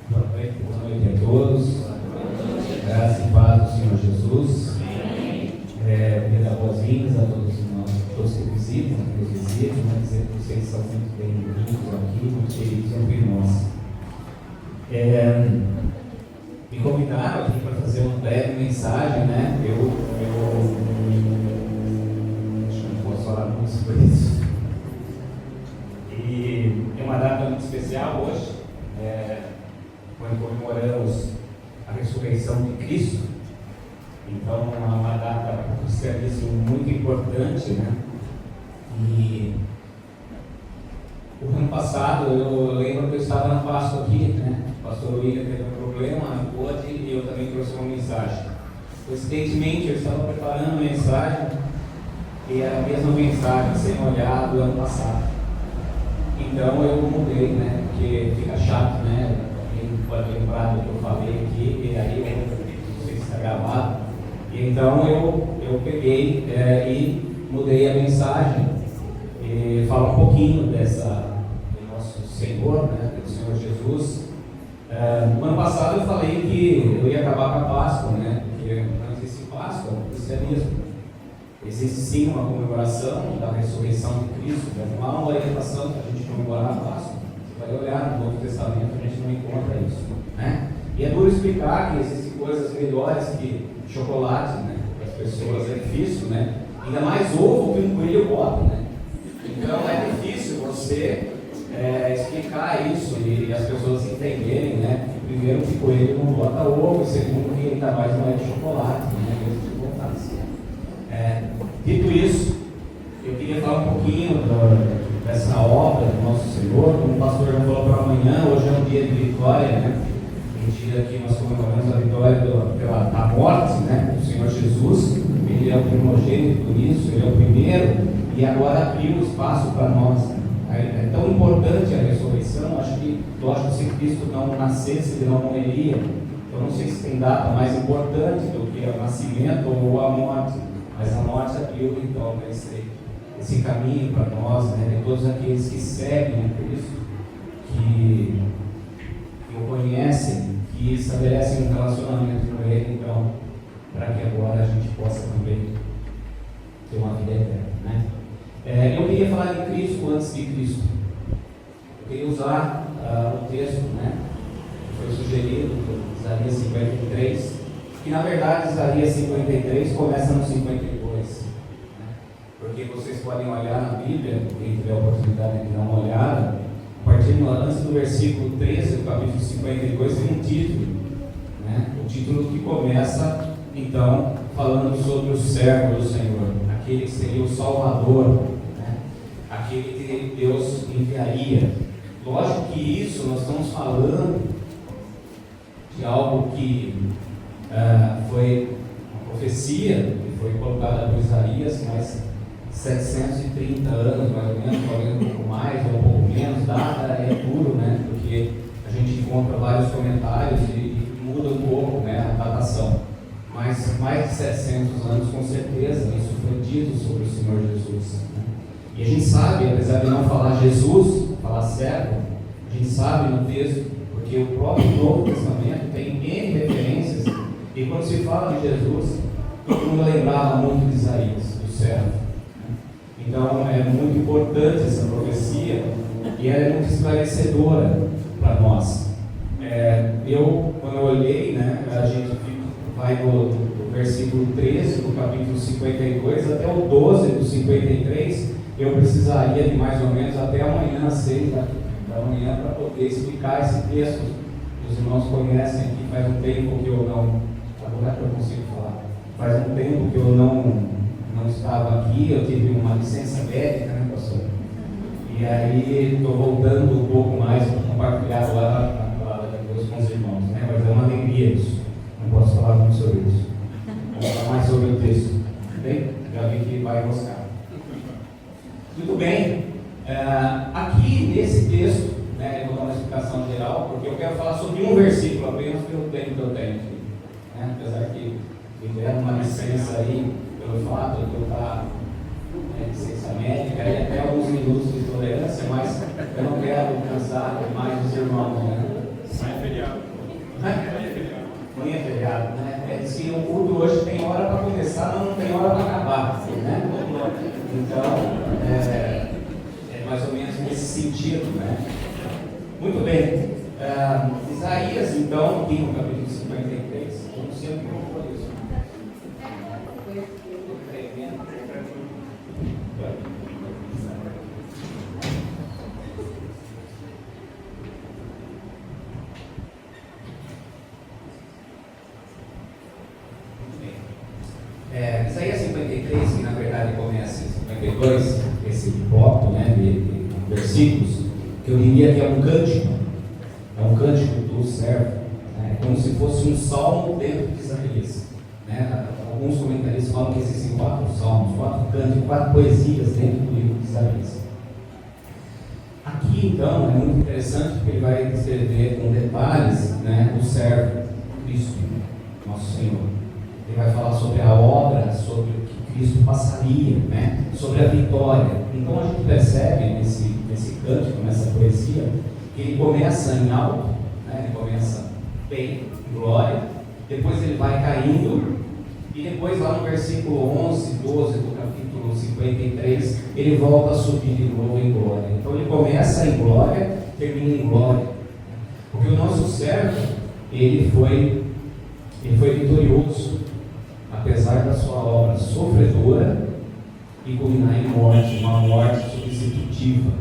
Boa noite a todos. Graça e paz do Senhor Jesus. Queria dar boas-vindas a todos que visitam, dizer que vocês são muito bem-vindos aqui, muito queridos entre nós. Me convidaram aqui para fazer uma breve mensagem, né? Eu acho que não posso falar muito sobre isso. E é uma data muito especial hoje. Quando comemoramos a ressurreição de Cristo, então é uma data para o cristianismo muito importante, né? E o ano passado eu lembro que eu estava na Páscoa aqui, né? O pastor William teve um problema, não pôde, e eu também trouxe uma mensagem. Coincidentemente, eu estava preparando a mensagem e era a mesma mensagem sem olhar do ano passado. Então eu mudei, né? Porque fica chato, né? Pode lembrar do que eu falei aqui, e aí não sei se está gravado. Então eu peguei e mudei a mensagem e falar um pouquinho do nosso Senhor, né, do Senhor Jesus. No ano passado eu falei que eu ia acabar com a Páscoa, né, porque não existe Páscoa no cristianismo. Existe sim uma comemoração da ressurreição de Cristo, não há uma orientação para a gente comemorar a Páscoa. Vai olhar no Novo Testamento, a gente não encontra isso, né? E é duro explicar que existem coisas melhores que chocolate, né? Para as pessoas é difícil, né? Ainda mais ovo que um coelho bota, né? Então é difícil você explicar isso e as pessoas entenderem, né? Que primeiro que coelho não bota ovo, e segundo que ainda mais não é de chocolate, né? Dito isso, eu queria falar um pouquinho dessa obra do nosso Senhor. Como o pastor já falou para amanhã, hoje é um dia de vitória, né? Um dia que nós comemoramos a vitória da morte, né, do Senhor Jesus. Ele é o primogênito nisso, ele é o primeiro, e agora abriu espaço para nós. É tão importante a ressurreição. Acho que, lógico, se Cristo não nascesse, ele não morreria. Eu não sei se tem data mais importante do que o nascimento ou a morte, mas a morte abriu então esse caminho para nós, né, de todos aqueles que seguem a Cristo, que o conhecem, que estabelecem um relacionamento com Ele, então, para que agora a gente possa também ter uma vida eterna, né? Eu queria falar de Cristo antes de Cristo. Eu queria usar o texto, né, que foi sugerido por Isaías 53, que na verdade Isaías 53 começa no 52. Porque vocês podem olhar na Bíblia, quem tiver a oportunidade de dar uma olhada, a partir antes do versículo 13 do capítulo 52 tem um título, né? O título que começa então falando sobre o servo do Senhor, aquele que seria o Salvador, né? Aquele que Deus enviaria. Lógico que isso nós estamos falando de algo que foi uma profecia que foi colocada por Isaías, mas 730 anos, mais ou menos, talvez um pouco mais ou um pouco menos, data é duro, né? Porque a gente encontra vários comentários e muda um pouco, né, a datação. Mas mais de 700 anos, com certeza, isso foi dito sobre o Senhor Jesus, né? E a gente sabe, apesar de não falar Jesus, falar servo, a gente sabe no texto, porque o próprio Novo Testamento tem N referências, e quando se fala de Jesus, todo mundo lembrava muito de Isaías, do servo. Então é muito importante essa profecia e ela é muito esclarecedora para nós. Quando eu olhei, né, a gente vai do versículo 13 do capítulo 52 até o 12 do 53. Eu precisaria de mais ou menos até amanhã às 6 da manhã para poder explicar esse texto. Os irmãos conhecem aqui, faz um tempo que eu não. Agora que eu consigo falar. Faz um tempo que eu não estava aqui, eu tive uma licença médica, né, pastor? E aí estou voltando um pouco mais para compartilhar agora a palavra de Deus com os irmãos, né? Mas é uma alegria isso. Não posso falar muito sobre isso. Vamos falar mais sobre o texto. Bem? Já vi que vai buscar. Muito bem. Aqui nesse texto, né, eu vou dar uma explicação geral, porque eu quero falar sobre um versículo apenas pelo tempo que eu tenho aqui. Né? Apesar que me deram uma licença aí, pelo fato de eu estar licença médica e até alguns minutos de tolerância, mas eu não quero cansar mais os irmãos. Né? Amanhã é feriado. Amanhã é feriado, né? Diz que o culto hoje tem hora para começar, mas não tem hora para acabar. Né? Então, é mais ou menos nesse sentido. Né? Muito bem. Isaías, então, aqui no capítulo 53, como sempre eu vou isso. Isaías 53, que na verdade começa em 52, esse bloco, né, de versículos, que eu diria que é um cântico do servo, né, como se fosse um salmo dentro de Isaías. Né? Alguns comentaristas falam que existem 4 salmos, 4 cânticos, 4 poesias dentro do livro de Isaías. Aqui então é muito interessante porque ele vai descrever com detalhes, né, o servo Cristo, nosso Senhor. Ele vai falar sobre a obra, sobre o que Cristo passaria, né? Sobre a vitória. Então a gente percebe nesse cântico, nessa poesia, que ele começa em alto, né? Ele começa bem, em glória, depois ele vai caindo, e depois lá no versículo 11, 12 do capítulo 53, ele volta a subir de novo em glória. Então ele começa em glória, termina em glória. Porque o nosso servo, ele foi vitorioso, apesar da sua obra sofredora e culminar em morte, uma morte substitutiva.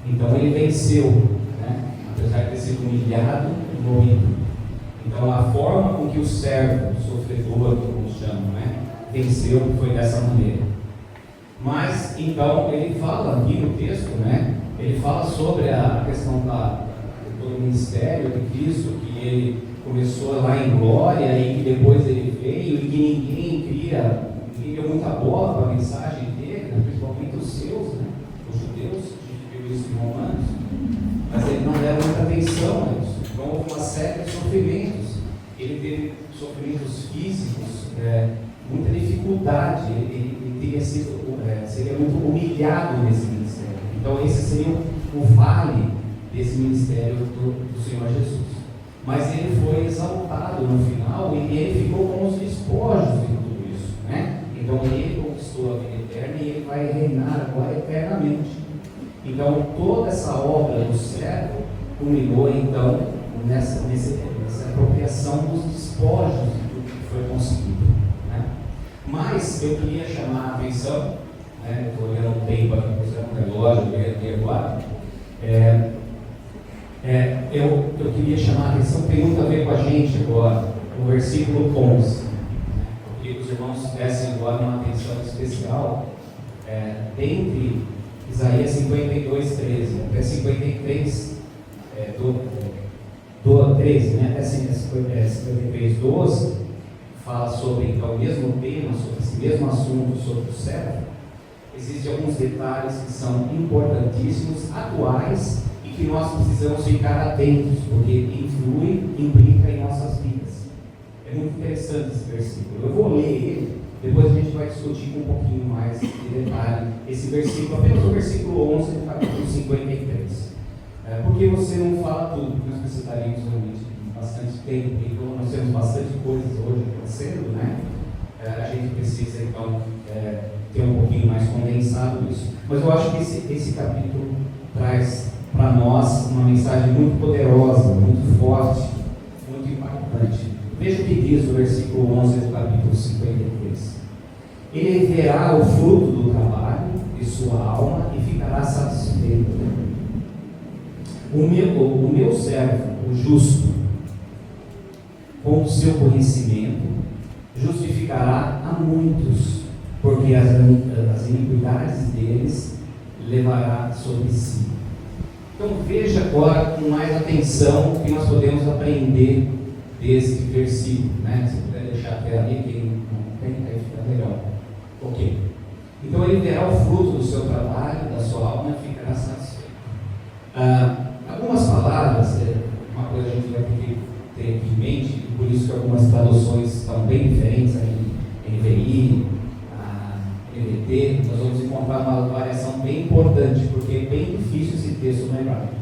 Então ele venceu, né? Apesar de ter sido humilhado e morrido. Então a forma com que o servo sofredor, como chamam, né, venceu foi dessa maneira. Mas então ele fala aqui no texto, né? Ele fala sobre a questão do ministério de Cristo, que ele começou lá em glória e que depois ele veio e que ninguém deu muita bola para a mensagem dele, né? Principalmente os seus, né? Os judeus, a gente viu isso em Romanos, mas ele não deram muita atenção a isso. Então houve uma série de sofrimentos. Ele teve sofrimentos físicos, muita dificuldade, ele seria muito humilhado nesse ministério. Então esse seria o vale desse ministério do Senhor Jesus. Mas ele foi exaltado no final e ele ficou com os despojos de tudo isso, né? Então ele conquistou a vida eterna e ele vai reinar agora eternamente. Então toda essa obra do servo culminou então nessa apropriação dos despojos de tudo que foi conseguido, né? Mas eu queria chamar a atenção, né? Estou olhando o tempo aqui, usando um relógio aqui agora. Eu queria chamar a atenção, tem muito a ver com a gente agora, o versículo 11. Eu queria que os irmãos tivessem agora uma atenção especial dentre Isaías 52, 13 até 53, 13, né? Até 53, 12, fala sobre então, o mesmo tema, sobre esse mesmo assunto, sobre o servo. Existem alguns detalhes que são importantíssimos, atuais, que nós precisamos ficar atentos, porque implica em nossas vidas. É muito interessante esse versículo. Eu vou ler ele, depois a gente vai discutir com um pouquinho mais de detalhe esse versículo, apenas o versículo 11 do capítulo 53. Porque você não fala tudo, porque nós precisaríamos realmente de bastante tempo, e como nós temos bastante coisas hoje acontecendo, né? A gente precisa então ter um pouquinho mais condensado isso. Mas eu acho que esse capítulo traz para nós uma mensagem muito poderosa, muito forte, muito impactante. Veja o que diz o versículo 11 do capítulo 53. Ele verá o fruto do trabalho de sua alma e ficará satisfeito. O meu servo, o justo, com o seu conhecimento, justificará a muitos, porque as iniquidades deles levará sobre si. Então veja agora com mais atenção o que nós podemos aprender desse versículo, né? Se puder deixar até ali, quem não tem, aí fica melhor. Ok. Então ele verá o fruto do seu trabalho, da sua alma, e ficará satisfeito. Algumas palavras, uma coisa que a gente vai ter aqui em mente, e por isso que algumas traduções estão bem diferentes, a NVI, a NVT, nós vamos encontrar uma variação bem importante, porque é bem difícil esse texto no hebraico.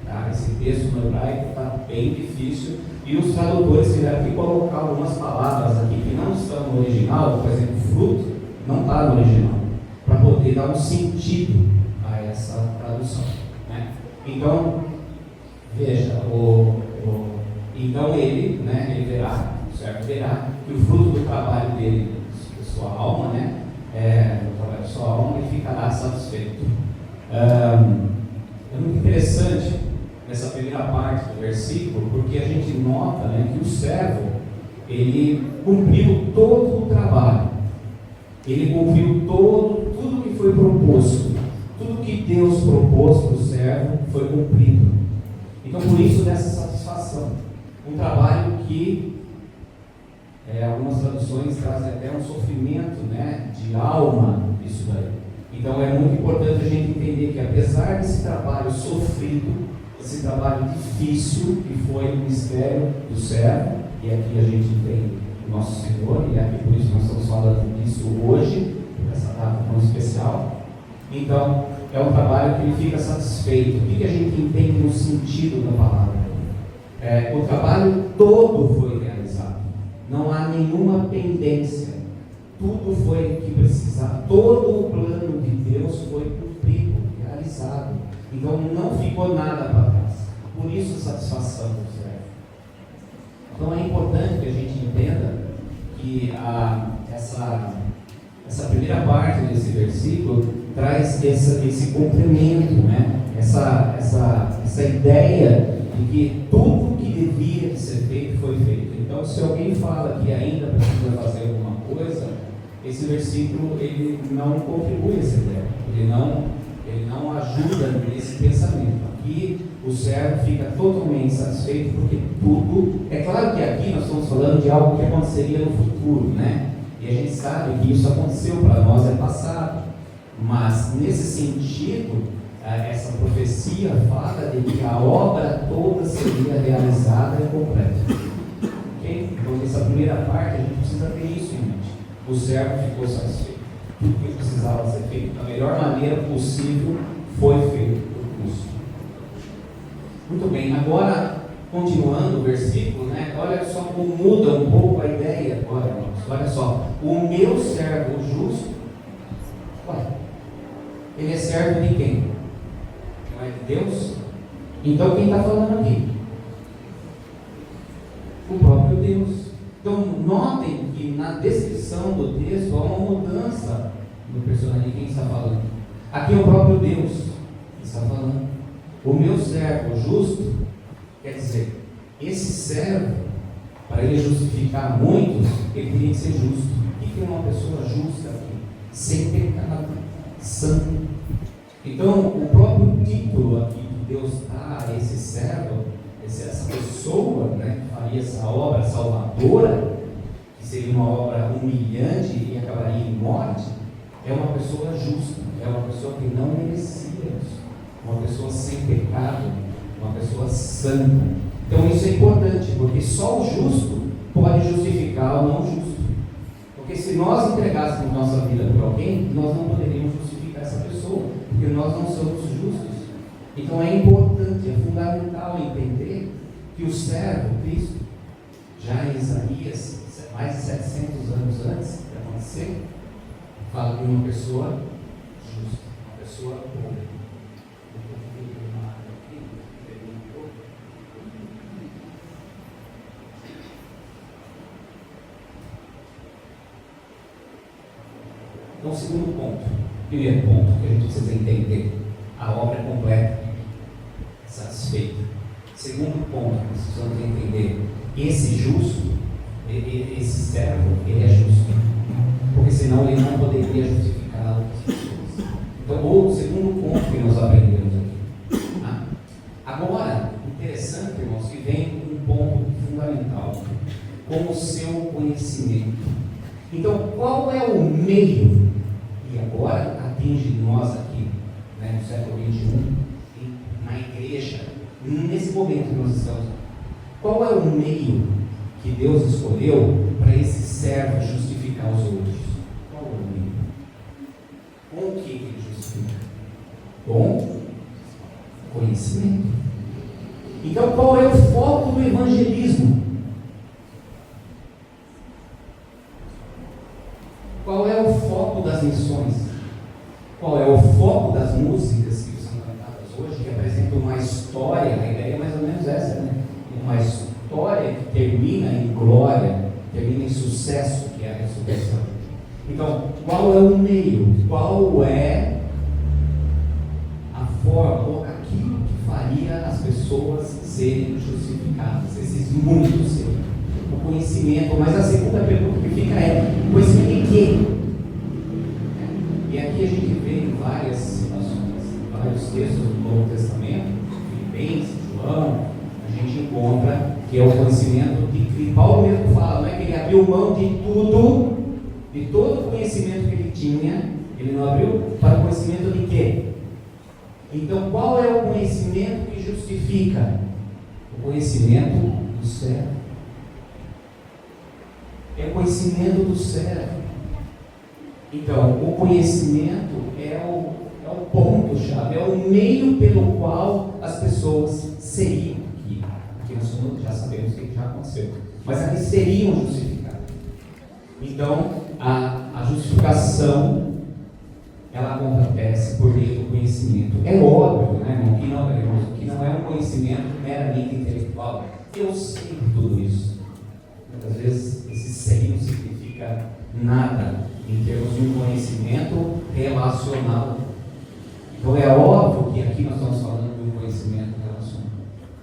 Tá? Esse texto no hebraico está bem difícil, e os tradutores tiveram que colocar algumas palavras aqui que não estão no original, por exemplo, fruto, não está no original, para poder dar um sentido a essa tradução. Né? Então, veja, então ele, né, ele verá, certo? Verá que o fruto do trabalho dele, da sua alma, né, do trabalho da sua alma, ele ficará satisfeito. É muito interessante nessa primeira parte do versículo, porque a gente nota, né, que o servo, ele cumpriu todo o trabalho, ele cumpriu tudo que foi proposto, tudo que Deus propôs para o servo foi cumprido. Então, por isso, dessa satisfação, um trabalho que algumas traduções trazem até um sofrimento, né, de alma, isso daí. Então, é muito importante a gente entender que, apesar desse trabalho sofrido, esse trabalho difícil, que foi o mistério do servo, e aqui a gente tem o nosso Senhor, e aqui por isso nós estamos falando disso hoje, nessa data tão especial. Então, é um trabalho que ele fica satisfeito. O que a gente entende no sentido da palavra? O trabalho todo foi realizado, não há nenhuma pendência, tudo foi o que precisava, todo o plano de Deus foi cumprido, realizado. Então não ficou nada para trás. Por isso a satisfação do servo. Então é importante que a gente entenda que essa primeira parte desse versículo traz esse cumprimento, né? essa ideia de que tudo que devia ser feito foi feito. Então, se alguém fala que ainda precisa fazer alguma coisa, esse versículo ele não contribui a essa ideia, ele não ajuda nesse pensamento. Aqui o servo fica totalmente satisfeito, porque tudo, é claro que aqui nós estamos falando de algo que aconteceria no futuro, né? E a gente sabe que isso aconteceu para nós, é passado, mas nesse sentido, essa profecia fala de que a obra toda seria realizada e completa. Okay? Então, nessa primeira parte, a gente precisa ter isso em mente. O servo ficou satisfeito. Tudo que precisava ser feito da melhor maneira possível foi feito por Cristo. Muito bem, agora, continuando o versículo, né? Olha só como muda um pouco a ideia agora, irmãos. Olha só, o meu servo justo, ele é servo de quem? Não é de Deus? Então quem está falando aqui? O próprio Deus. Então notem que na descrição do texto há uma mudança do personagem de quem está falando. Aqui é o próprio Deus que está falando. O meu servo justo, quer dizer, esse servo, para ele justificar muitos, ele teria que ser justo. O que é uma pessoa justa aqui? Sem pecado, santo. Então, o próprio título aqui que Deus dá a esse servo, essa pessoa, né, que faria essa obra salvadora, que seria uma obra humilhante e acabaria em morte, é uma pessoa justa, é uma pessoa que não merecia isso, uma pessoa sem pecado, uma pessoa santa. Então isso é importante, porque só o justo pode justificar o não justo. Porque se nós entregássemos nossa vida para alguém, nós não poderíamos justificar essa pessoa, porque nós não somos justos. Então é importante, é fundamental entender que o servo, Cristo, já em Isaías, mais de 700 anos antes de acontecer, fala de uma pessoa justa, uma pessoa boa. Então, segundo ponto, primeiro ponto que a gente precisa entender, a obra é completa, satisfeita. Segundo ponto que precisamos entender, esse justo, esse servo, ele é justo, porque senão ele não poderia justificar outras pessoas. Então o segundo ponto que nós aprendemos aqui. Tá? Agora, interessante, irmãos, que vem um ponto fundamental, como o seu conhecimento. Então, qual é o meio, e agora atinge nós aqui, né, no século XXI, na igreja, nesse momento que nós estamos, qual é o meio que Deus escolheu para esse servo justificar os outros? Qual é o meio? Com o que ele justifica? Com conhecimento. Então, qual é o foco do evangelismo? Qual é o foco das missões? Qual é o foco das músicas que são cantadas hoje, que apresentam uma história? A ideia é mais ou menos essa, né? Uma história que termina em glória, termina em sucesso, que é a ressurreição. Então, qual é o meio? Qual é a forma, ou aquilo que faria as pessoas serem justificadas? Esses muitos serem. O conhecimento, mas a segunda pergunta que fica é: conhecimento em quê? E aqui a gente vê em várias situações, vários textos do Novo Testamento, Filipenses, João, a gente encontra que é o conhecimento que Paulo mesmo fala, não é que ele abriu mão de tudo, de todo o conhecimento que ele tinha, ele não abriu para o conhecimento de quê? Então, qual é o conhecimento que justifica? O conhecimento do servo. É o conhecimento do servo. Então, o conhecimento é o ponto-chave, é o meio pelo qual as pessoas seriam, aqui nós já sabemos o que já aconteceu, mas aqui seriam justificadas. Então, a justificação, ela acontece por meio do conhecimento. É óbvio, né, irmão, que não é um conhecimento meramente intelectual. Eu sei de tudo isso. Muitas vezes esse sei não significa nada em termos de um conhecimento relacional. Então é óbvio que aqui nós estamos falando de um conhecimento relacional,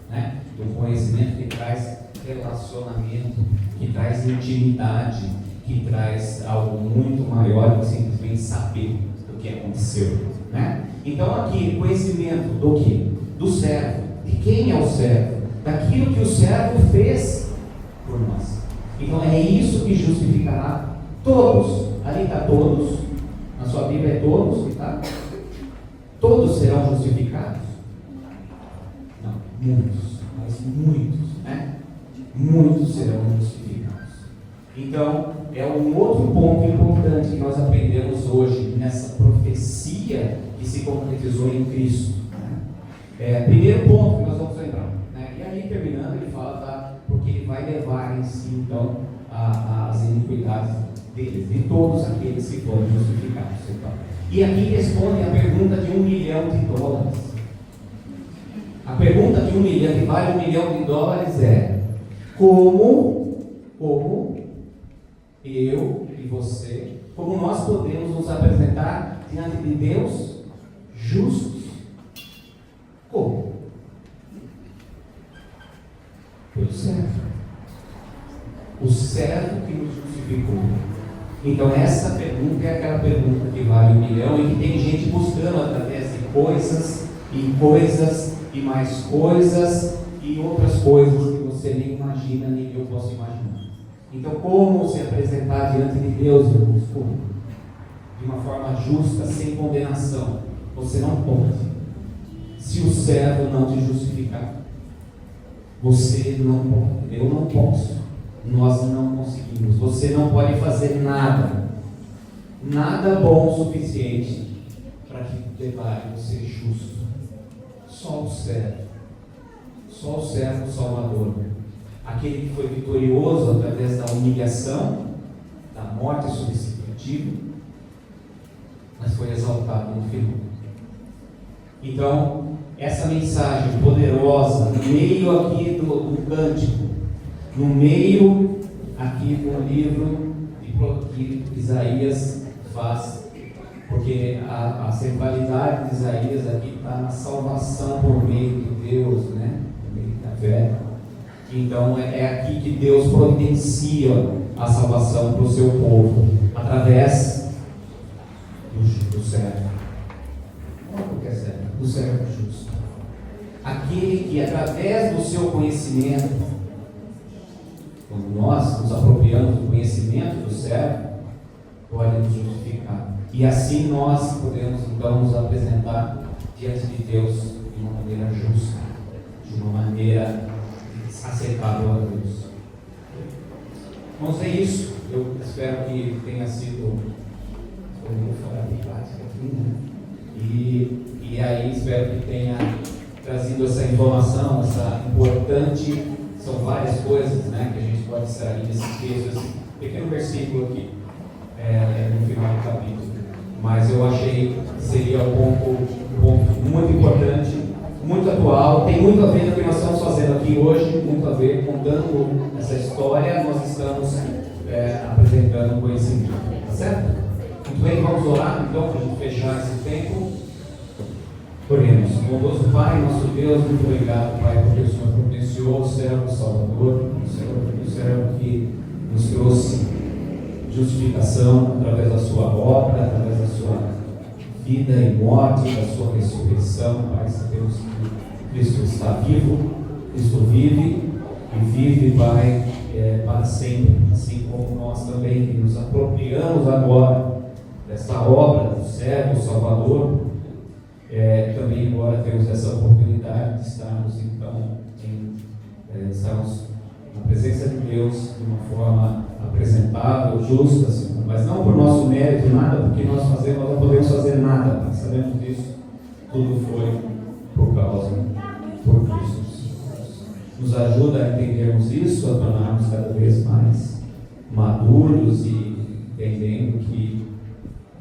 né? De um conhecimento que traz relacionamento, que traz intimidade, que traz algo muito maior do que simplesmente saber do que aconteceu, né? Então aqui, conhecimento do que? Do servo. De quem é o servo? Daquilo que o servo fez por nós. Então é isso que justificará todos. Ali está todos. Na sua Bíblia é todos, está? Todos serão justificados? Não, muitos. Mas muitos, né? Muitos serão justificados. Então, é um outro ponto importante que nós aprendemos hoje nessa profecia que se concretizou em Cristo. Primeiro ponto que nós vamos lembrar, né? E aí, terminando, ele fala, porque ele vai levar em si, então, as iniquidades deles, de todos aqueles que foram justificados. Então. E aqui responde a pergunta de $1 milhão. A pergunta de $1 milhão, que vale $1 milhão, é: como eu e você, como nós podemos nos apresentar diante de Deus justos? Como? Pelo servo. O servo que nos justificou. Então essa pergunta é aquela pergunta que vale $1 milhão e que tem gente buscando através de coisas e mais coisas e outras coisas que você nem imagina, nem eu posso imaginar. Então, como se apresentar diante de Deus, irmãos? Como? De uma forma justa, sem condenação. Você não pode. Se o servo não te justificar, você não pode. Eu não posso. Nós não conseguimos. Você não pode fazer nada bom o suficiente para que levar você justo. Só o servo Salvador, aquele que foi vitorioso através da humilhação, da morte substitutiva, mas foi exaltado no final. Então, essa mensagem poderosa, no meio aqui do cântico, no meio aqui do livro que Isaías faz, porque a centralidade de Isaías aqui está na salvação por meio de Deus, né? Por meio da fé. Então é aqui que Deus providencia a salvação para o seu povo, através do servo. o servo justo. Aquele que, através do seu conhecimento, quando nós nos apropriamos do conhecimento do servo, pode nos justificar. E assim nós podemos então nos apresentar diante de Deus de uma maneira justa, de uma maneira aceitável a Deus. Vamos ver isso. Eu espero que tenha sido fora de prática aqui, né? E aí espero que tenha trazido essa informação, essa importante, são várias coisas, né, que a gente pode extrair nesse texto, esse pequeno versículo aqui, no final do capítulo. Mas eu achei que seria um ponto muito importante, muito atual, tem muito a ver com o que nós estamos fazendo aqui hoje, muito a ver, contando essa história, nós estamos apresentando conhecimento, tá certo? Muito bem, vamos orar então para a gente fechar esse tempo. Oremos. Bondoso Pai, nosso Deus, muito obrigado, Pai, porque o Senhor providenciou o servo Salvador, o servo que nos trouxe justificação através da sua obra, através da sua vida e morte, da sua ressurreição. Pai, sabemos que Cristo está vivo, Cristo vive e vive, Pai, para sempre, assim como nós também que nos apropriamos agora dessa obra do servo Salvador. Também agora temos essa oportunidade de estarmos então estarmos na presença de Deus de uma forma apresentável, justa, Senhor, mas não por nosso mérito, nada, porque nós não podemos fazer nada, mas sabemos disso, tudo foi por Cristo. Nos ajuda a entendermos isso, a tornarmos cada vez mais maduros e entendendo que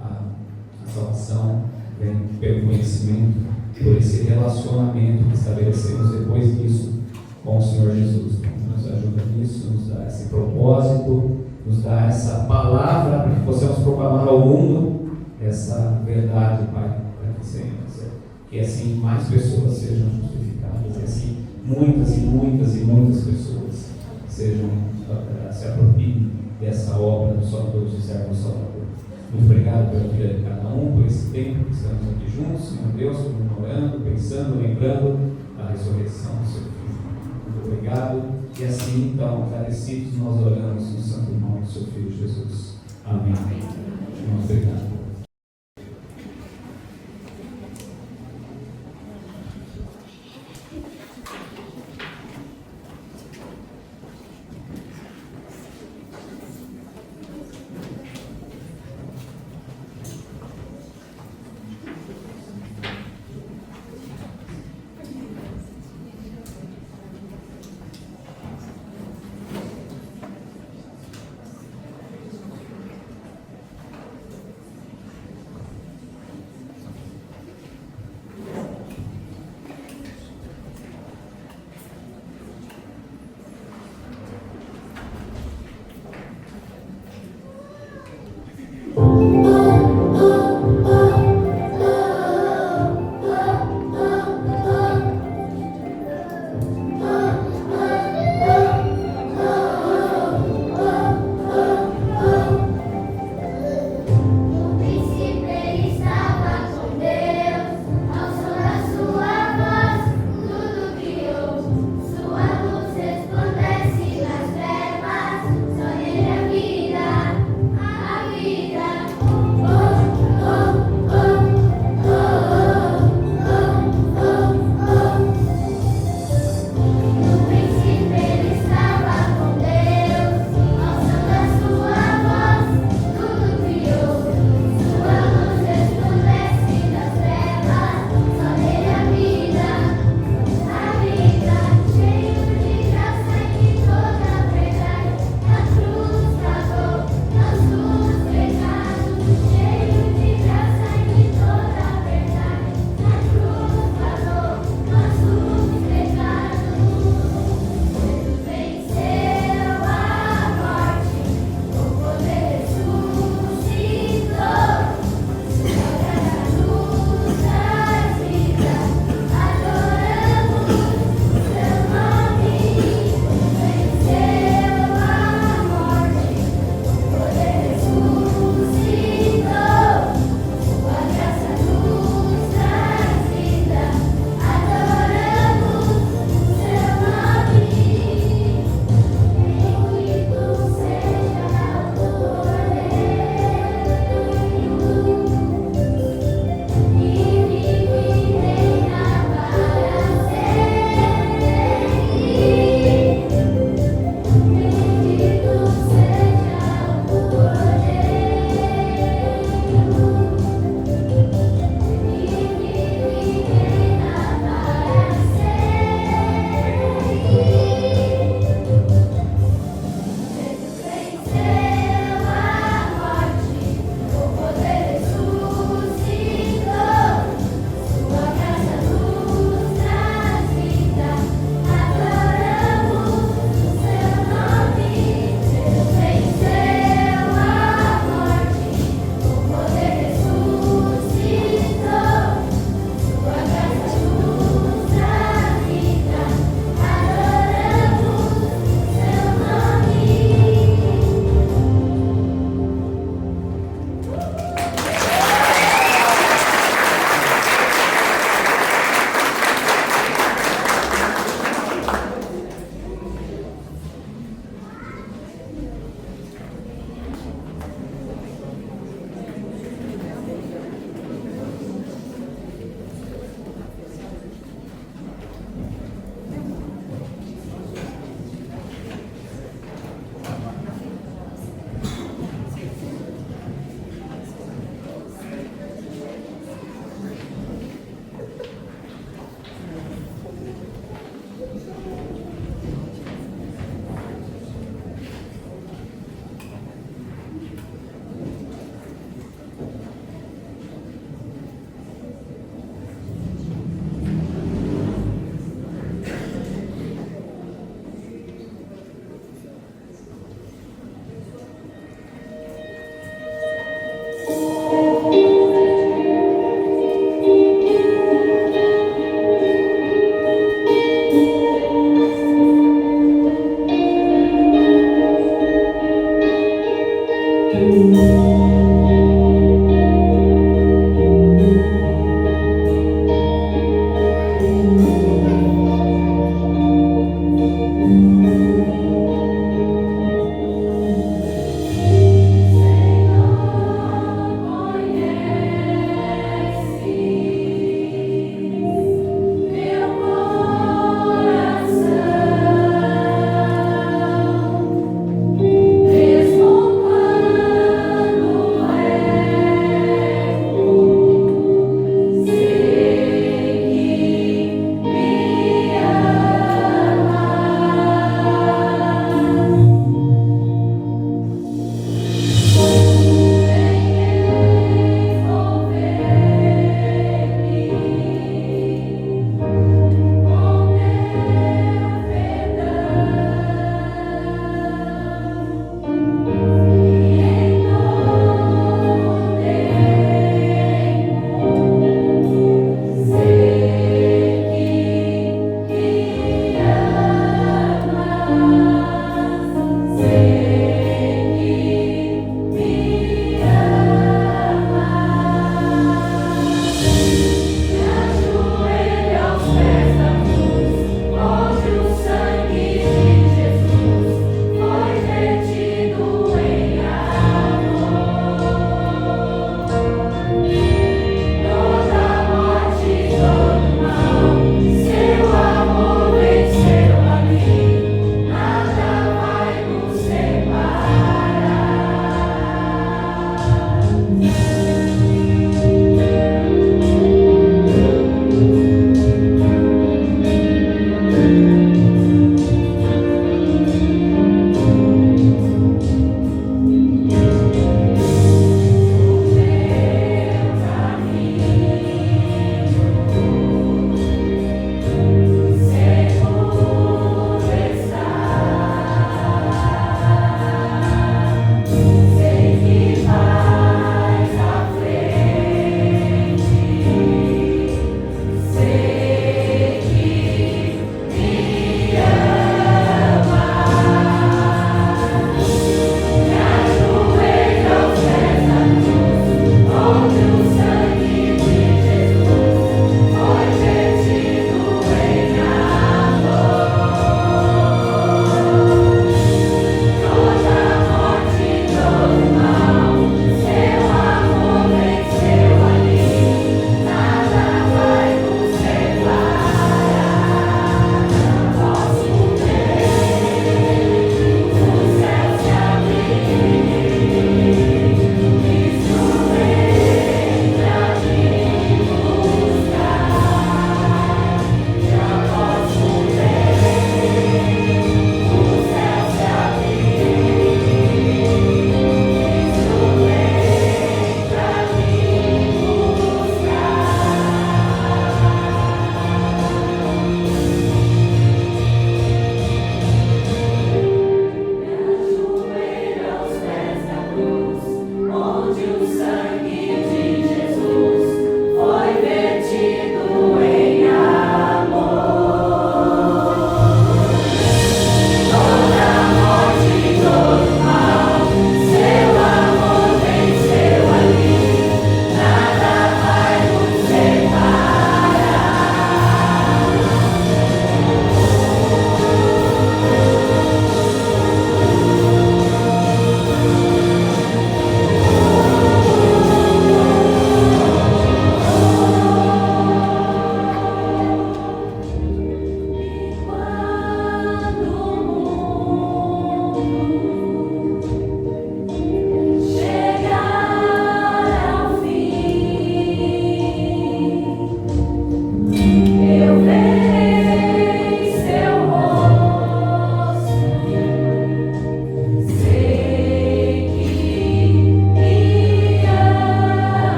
a salvação vem pelo conhecimento, por esse relacionamento que estabelecemos depois disso com o Senhor Jesus. Nos ajuda nisso, nos dá esse propósito, nos dá essa palavra para que possamos proclamar ao mundo essa verdade, Pai, que assim mais pessoas sejam justificadas, e assim muitas e muitas e muitas pessoas se apropriem dessa obra do Salvador, do servo Salvador. Muito obrigado pela vida de cada um, por esse tempo que estamos aqui juntos, Senhor Deus, comemorando, pensando, lembrando a ressurreição do seu Filho. Muito obrigado. E assim, então, agradecidos, nós oramos no santo nome do seu Filho Jesus. Amém. Muito obrigado.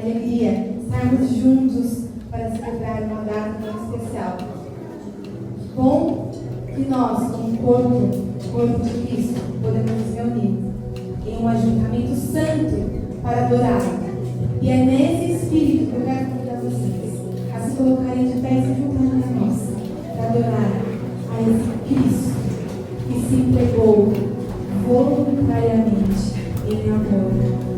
alegria estarmos juntos para celebrar uma data tão especial. Bom que nós, como corpo de Cristo, podemos nos reunir em um ajuntamento santo para adorar. E é nesse espírito que eu quero convidar vocês a se colocarem de pé e se juntarem a nós para adorar a esse Cristo que se entregou voluntariamente em amor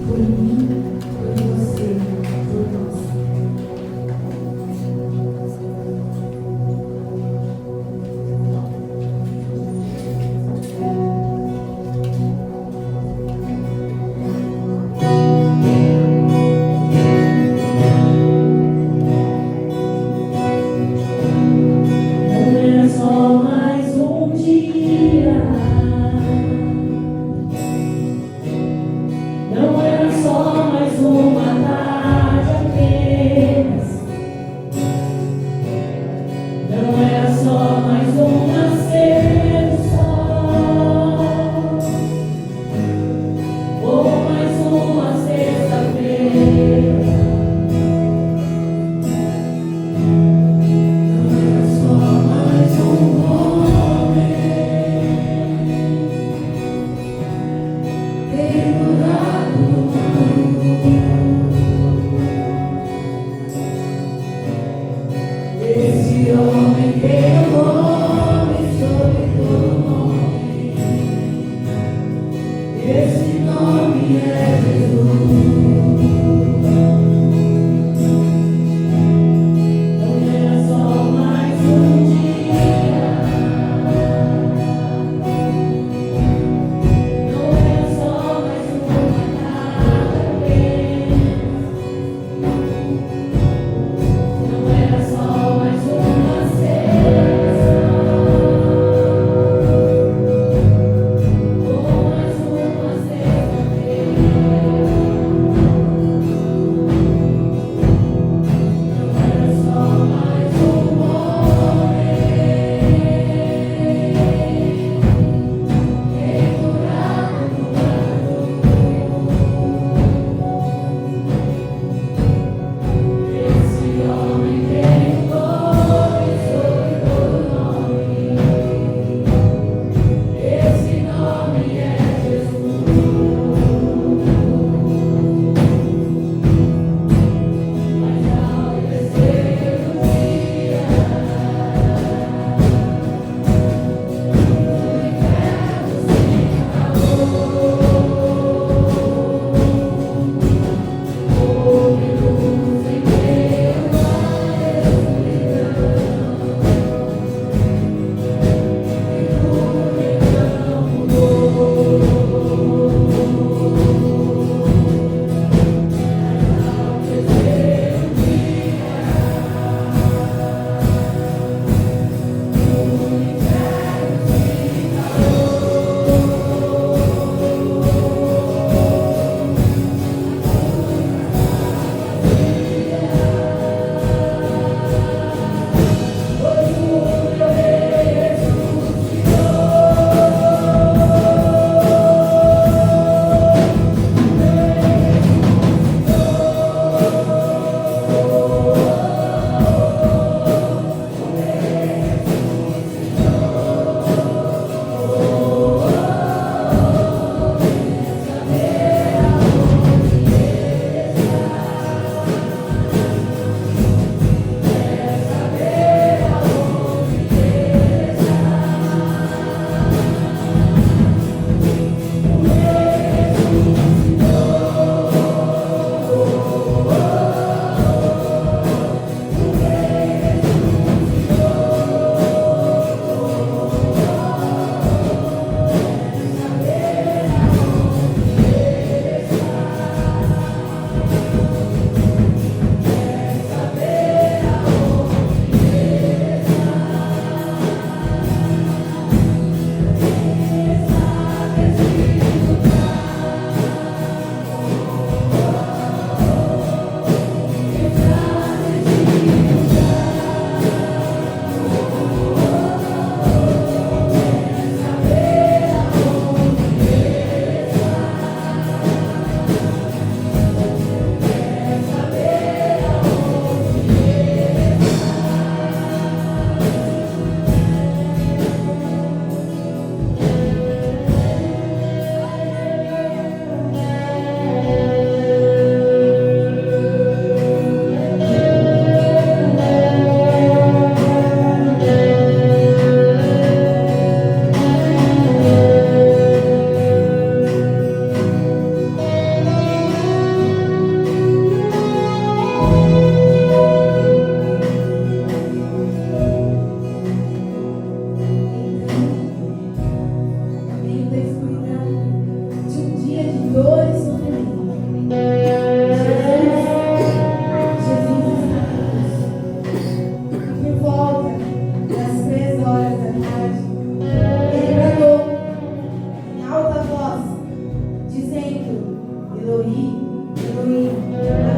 Elohim,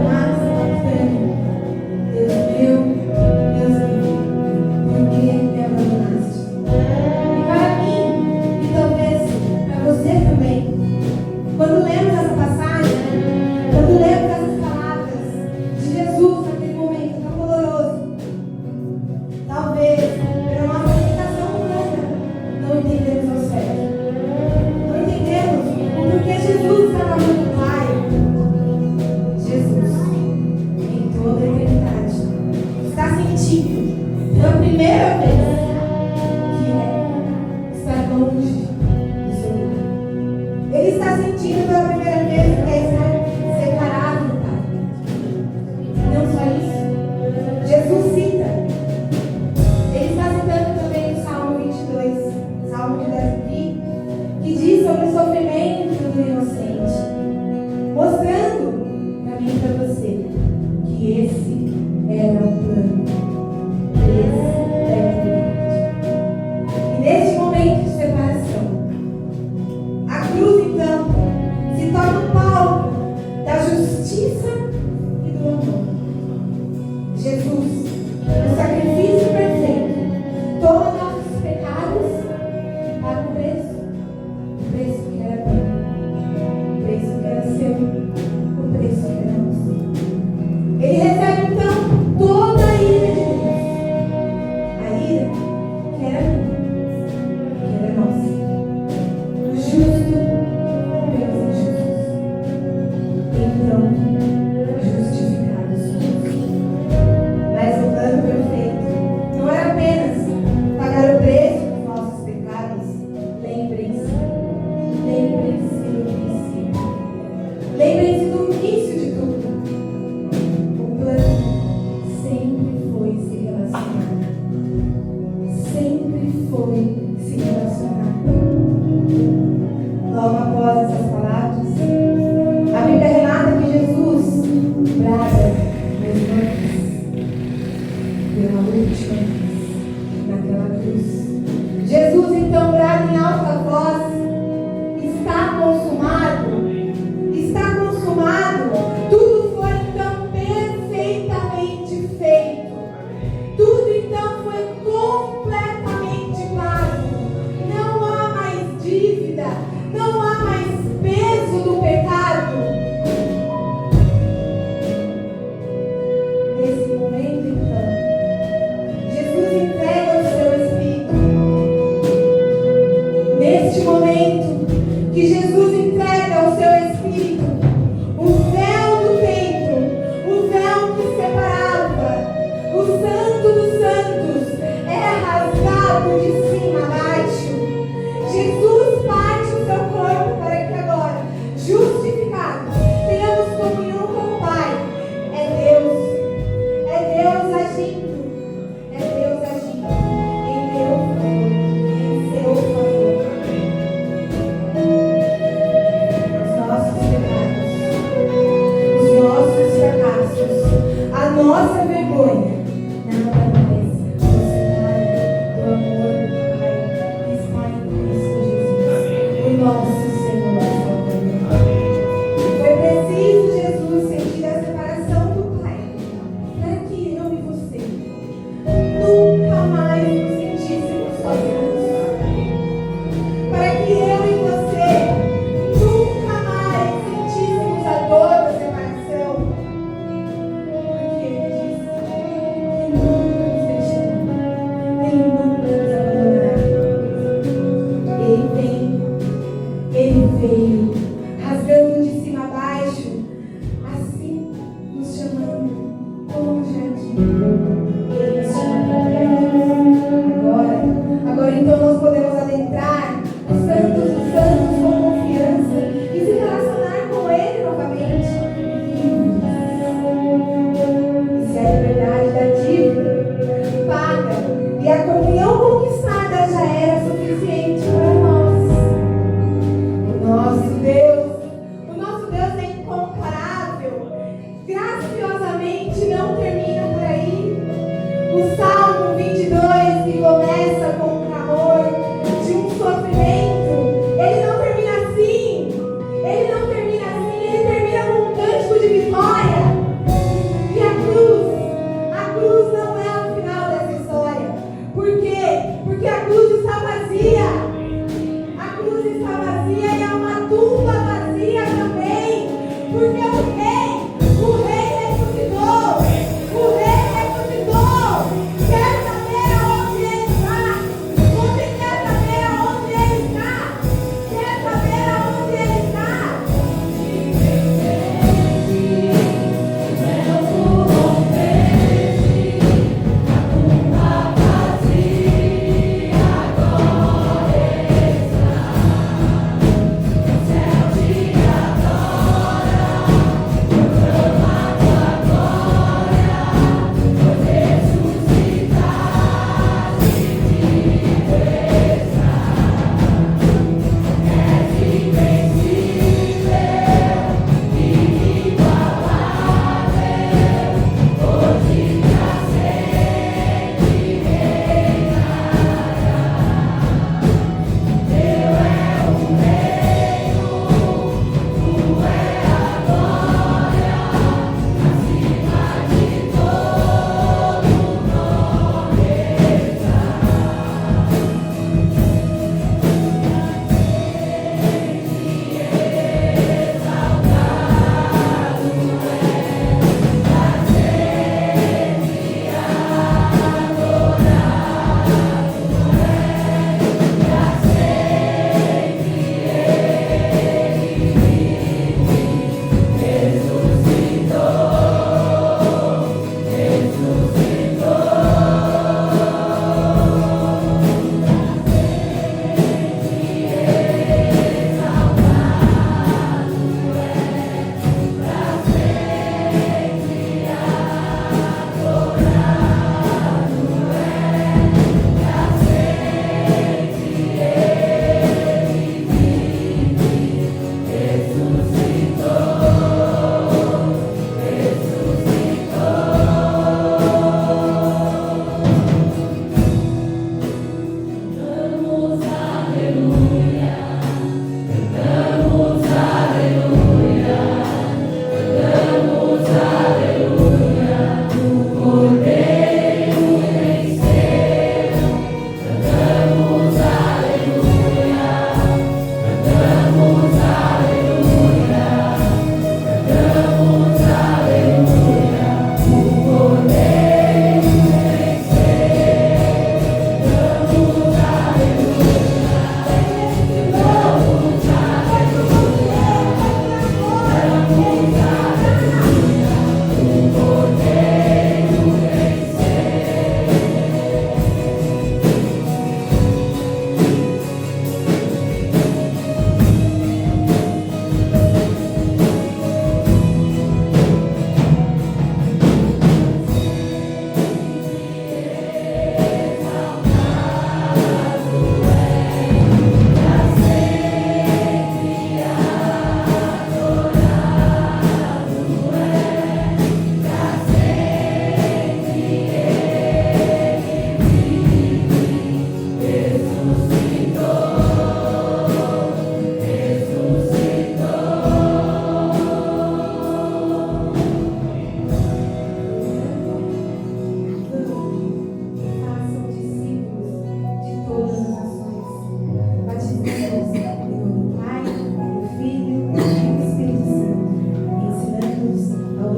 lama sabachthani. Deus meu, por que me abandonaste? E para mim, e talvez para você também, quando lemos essa passagem, quando lemos essas palavras de Jesus naquele momento tão doloroso, talvez pela nossa limitação humana não entendemos ao certo. Não entendemos o porquê Jesus estava amando o Pai. Jesus, em toda a eternidade, está sentindo pela primeira vez que é estar longe do seu Pai. Ele está sentindo pela primeira vez que é estar separado do Pai. Não só isso, Jesus cita, ele está citando também o Salmo 22, Salmo de Davi, que diz sobre o sofrimento do inocente, mostrando para mim e para você que esse era o plano, esse era o plano. E neste momento de separação, a cruz então se torna o palco da justiça e do amor. Jesus, o sacrifício perfeito, toma nossos pecados e paga o preço que era meu, o preço que era seu, o preço que era nosso. Ele recebe então toda a ira de Deus, a ira que era minha, que era nossa, o justo pelos injustos, então justificados somos. Mas o plano perfeito não era apenas pagar o preço dos nossos pecados. Lembrem-se do princípio. Lembrem-se do início de tudo. O plano sempre foi se relacionar. Sempre foi se relacionar. Logo após essas palavras, a Bíblia relata que Jesus brada mais uma vez, pela última vez, naquela cruz. Jesus então brada em alta voz: está consumado, está consumado.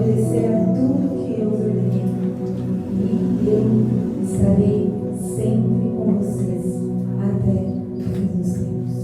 obedecer a tudo que eu ordeno. E eu estarei sempre com vocês até o fim dos tempos.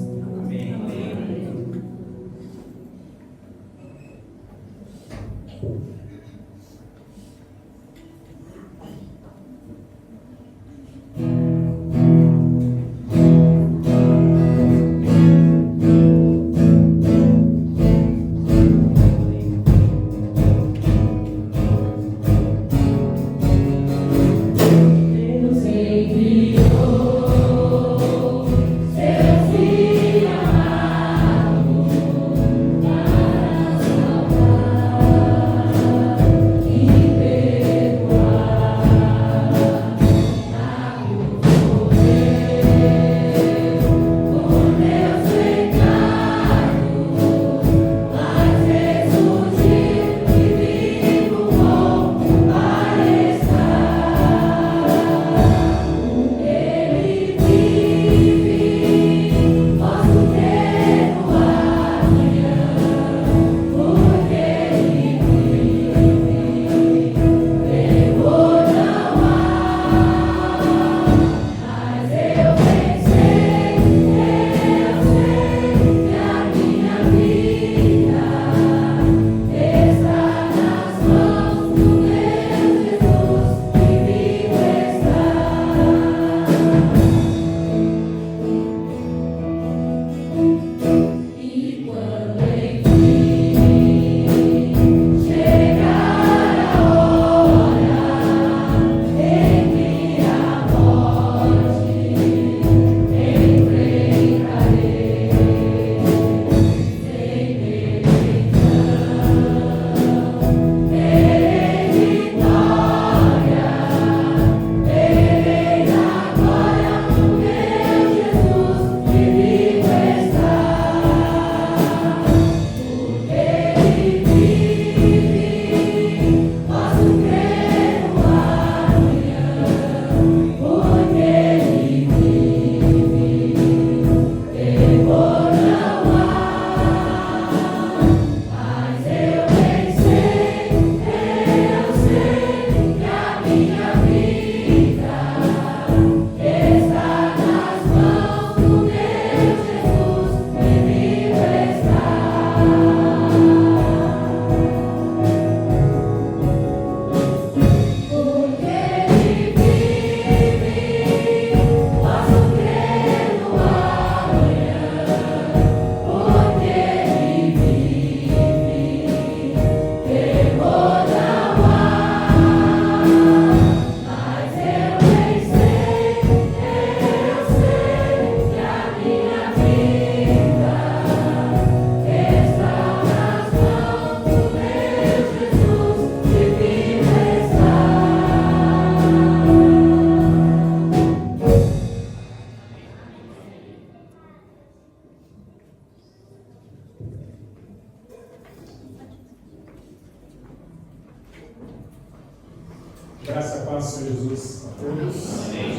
Graça e paz, Senhor Jesus, a todos.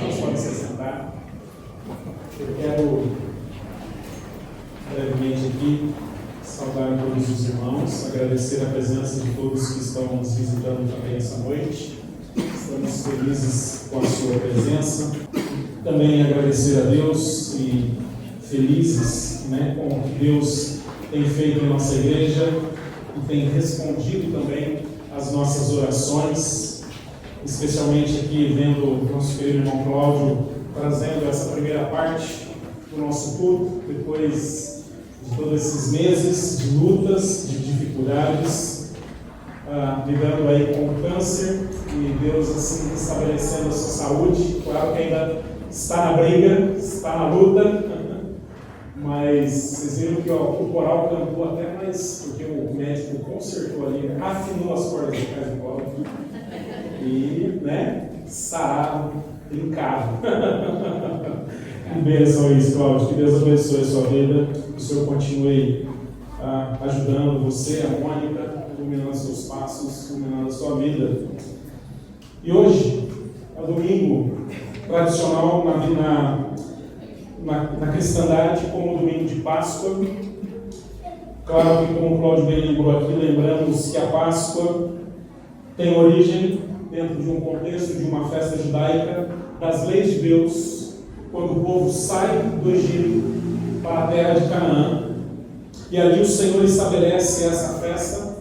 Nós podemos se sentar. Eu quero brevemente aqui saudar todos os irmãos, agradecer a presença de todos que estão nos visitando também essa noite. Estamos felizes com a sua presença. Também agradecer a Deus e felizes, com o que Deus tem feito em nossa igreja e tem respondido também às nossas orações. Especialmente aqui vendo o nosso querido irmão Cláudio trazendo essa primeira parte do nosso culto, depois de todos esses meses de lutas, de dificuldades, lidando aí com o câncer e Deus assim estabelecendo a sua saúde. Claro que ainda está na briga, está na luta, mas vocês viram que o coral cantou até mais, porque o médico consertou ali, afinou as cordas vocais do Cláudio. E, sarado, trincado. Que bênção isso, Cláudio. Que Deus abençoe a sua vida. Que o Senhor continue ajudando você, a Mônica, iluminando seus passos, iluminando a sua vida. E hoje é domingo tradicional na cristandade, como o domingo de Páscoa. Claro que, como o Cláudio bem lembrou aqui, lembramos que a Páscoa tem origem dentro de um contexto de uma festa judaica, das leis de Deus, quando o povo sai do Egito para a terra de Canaã. E ali o Senhor estabelece essa festa,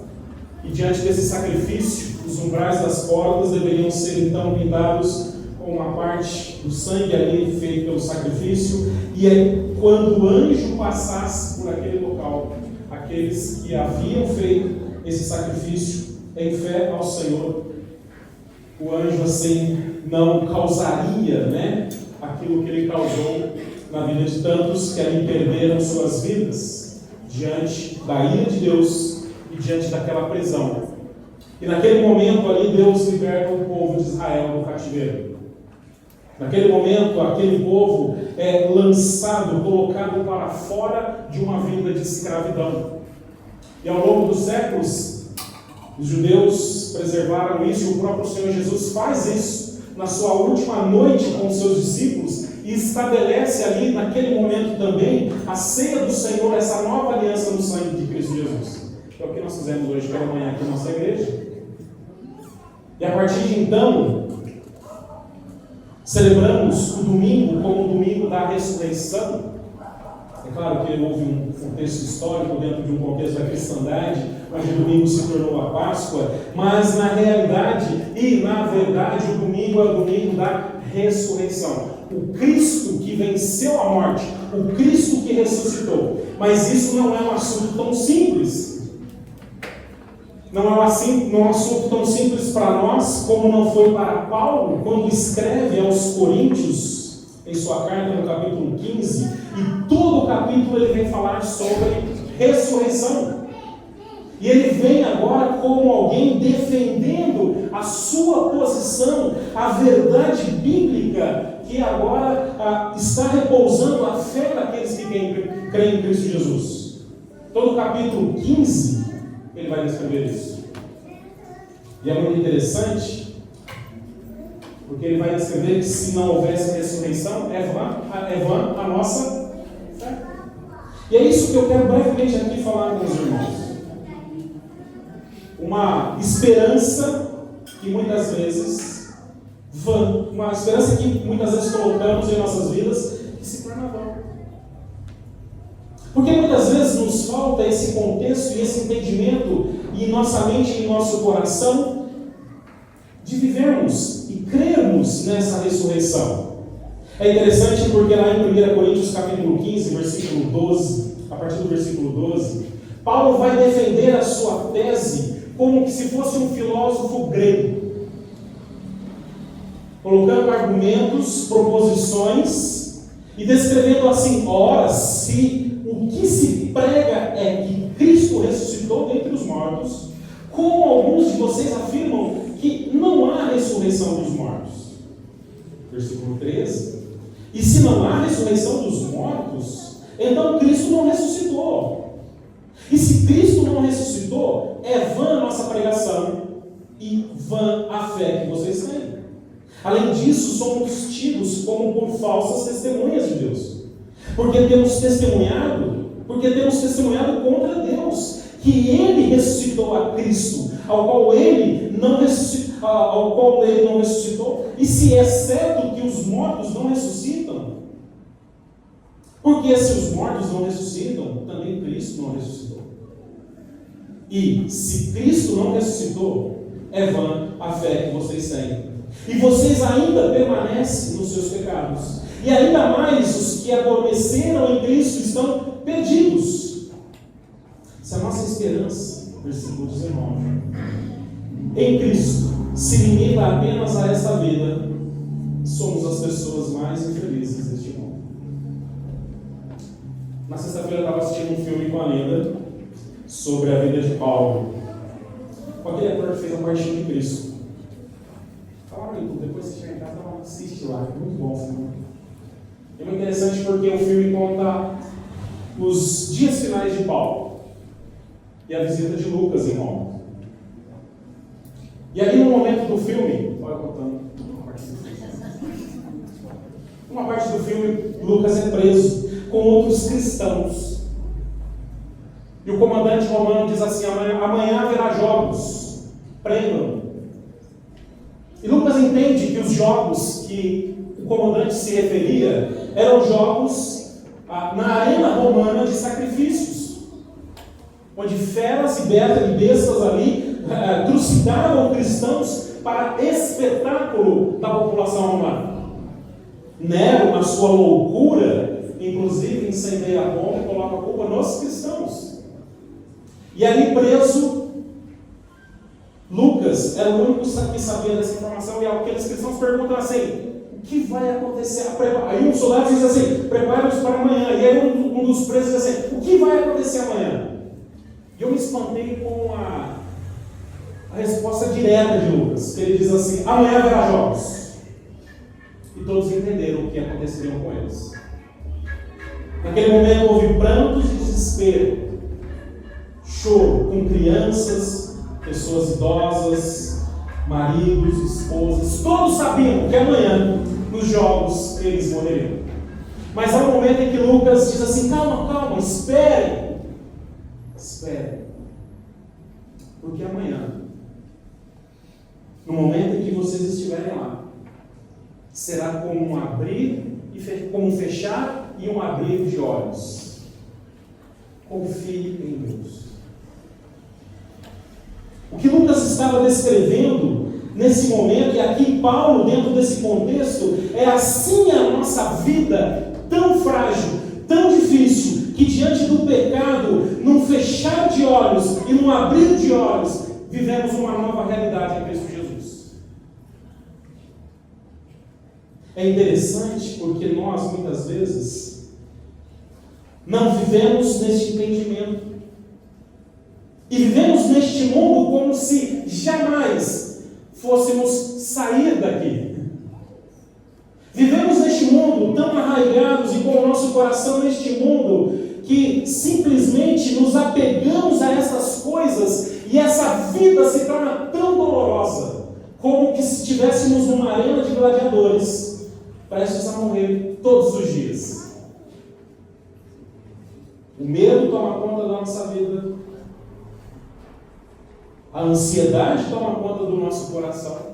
e diante desse sacrifício, os umbrais das portas deveriam ser então pintados com uma parte do sangue ali feito pelo sacrifício, e aí, quando o anjo passasse por aquele local, aqueles que haviam feito esse sacrifício em fé ao Senhor, o anjo assim não causaria, aquilo que ele causou na vida de tantos que ali perderam suas vidas diante da ira de Deus e diante daquela prisão. E naquele momento ali Deus liberta o povo de Israel do cativeiro. Naquele momento aquele povo é lançado, colocado para fora de uma vida de escravidão. E ao longo dos séculos, os judeus preservaram isso, e o próprio Senhor Jesus faz isso na sua última noite com os seus discípulos, e estabelece ali naquele momento também a ceia do Senhor, essa nova aliança no sangue de Cristo Jesus. É o que nós fizemos hoje pela manhã aqui na nossa igreja. E a partir de então, celebramos o domingo como o domingo da ressurreição. É claro que houve um contexto histórico dentro de um contexto da cristandade, onde o domingo se tornou a Páscoa, mas na realidade e na verdade o domingo é o domingo da ressurreição. O Cristo que venceu a morte, o Cristo que ressuscitou. Mas isso não é um assunto tão simples. Não é um assunto tão simples para nós como não foi para Paulo, quando escreve aos Coríntios, em sua carta no capítulo 15, e todo o capítulo ele vem falar sobre ressurreição. E ele vem agora como alguém defendendo a sua posição, a verdade bíblica, que agora está repousando a fé daqueles que creem em Cristo Jesus. Todo o capítulo 15, ele vai descrever isso. E é muito interessante, porque ele vai descrever que se não houvesse ressurreição, é vã a nossa fé. E é isso que eu quero brevemente aqui falar com os irmãos. Uma esperança que muitas vezes uma esperança que muitas vezes colocamos em nossas vidas que se torna vã. Porque muitas vezes nos falta esse contexto e esse entendimento em nossa mente e em nosso coração de vivermos e crermos nessa ressurreição. É interessante porque lá em 1 Coríntios capítulo 15, versículo 12, a partir do versículo 12, Paulo vai defender a sua tese como se fosse um filósofo grego, colocando argumentos, proposições e descrevendo assim: ora, se o que se prega é que Cristo ressuscitou dentre os mortos, como alguns de vocês afirmam que não há ressurreição dos mortos. Versículo 13. E se não há ressurreição dos mortos, então Cristo não ressuscitou. E se Cristo não ressuscitou, é vã a nossa pregação e vã a fé que vocês têm. Além disso, somos tidos como por falsas testemunhas de Deus. Porque temos testemunhado contra Deus, que Ele ressuscitou a Cristo, ao qual Ele não ressuscitou. E se é certo que os mortos não ressuscitam, porque se os mortos não ressuscitam, também Cristo não ressuscitou. E se Cristo não ressuscitou, é vã a fé que vocês têm. E vocês ainda permanecem nos seus pecados. E ainda mais os que adormeceram em Cristo estão perdidos. Essa é a nossa esperança, versículo 19. Em Cristo se limita apenas a esta vida. Somos as pessoas mais infelizes deste mundo. Na sexta-feira eu estava assistindo um filme com a Linda sobre a vida de Paulo, com aquele ator que fez a Paixão de Cristo. Fala aí, depois você chega em casa, assiste lá, é muito bom o filme. É muito interessante porque o filme conta os dias finais de Paulo e a visita de Lucas em Roma. E ali no momento do filme, olha contando uma parte do filme, Lucas é preso com outros cristãos. E o comandante romano diz assim: amanhã haverá jogos, prendam. E Lucas entende que os jogos que o comandante se referia eram jogos na arena romana de sacrifícios, onde feras e bestas ali trucidavam cristãos para espetáculo da população romana. Nero, na sua loucura, inclusive incendeia a bomba e coloca a culpa nos cristãos. E ali preso, Lucas era o único que sabia dessa informação, e aqueles cristãos perguntam assim: o que vai acontecer? Aí um soldado diz assim: prepare-nos para amanhã. E aí um dos presos diz assim: o que vai acontecer amanhã? E eu me espantei com a resposta direta de Lucas, que ele diz assim: amanhã haverá jogos. E todos entenderam o que aconteceria com eles. Naquele momento houve prantos e desespero, choro com crianças, pessoas idosas, maridos, esposas. Todos sabiam que amanhã, nos jogos, eles morreriam. Mas há um momento em que Lucas diz assim: calma, espere. Porque amanhã, no momento em que vocês estiverem lá, será como um abrir como um fechar e um abrir de olhos. Confie em Deus. O que Lucas estava descrevendo nesse momento, e aqui Paulo, dentro desse contexto, é assim a nossa vida, tão frágil, tão difícil, que diante do pecado, num fechar de olhos e num abrir de olhos, vivemos uma nova realidade em Cristo Jesus. É interessante porque nós, muitas vezes, não vivemos neste entendimento. E vivemos neste mundo como se jamais fôssemos sair daqui. Vivemos neste mundo tão arraigados e com o nosso coração neste mundo que simplesmente nos apegamos a essas coisas e essa vida se torna tão dolorosa como que se estivéssemos numa arena de gladiadores prestes a morrer todos os dias. O medo toma conta da nossa vida. A ansiedade toma conta do nosso coração.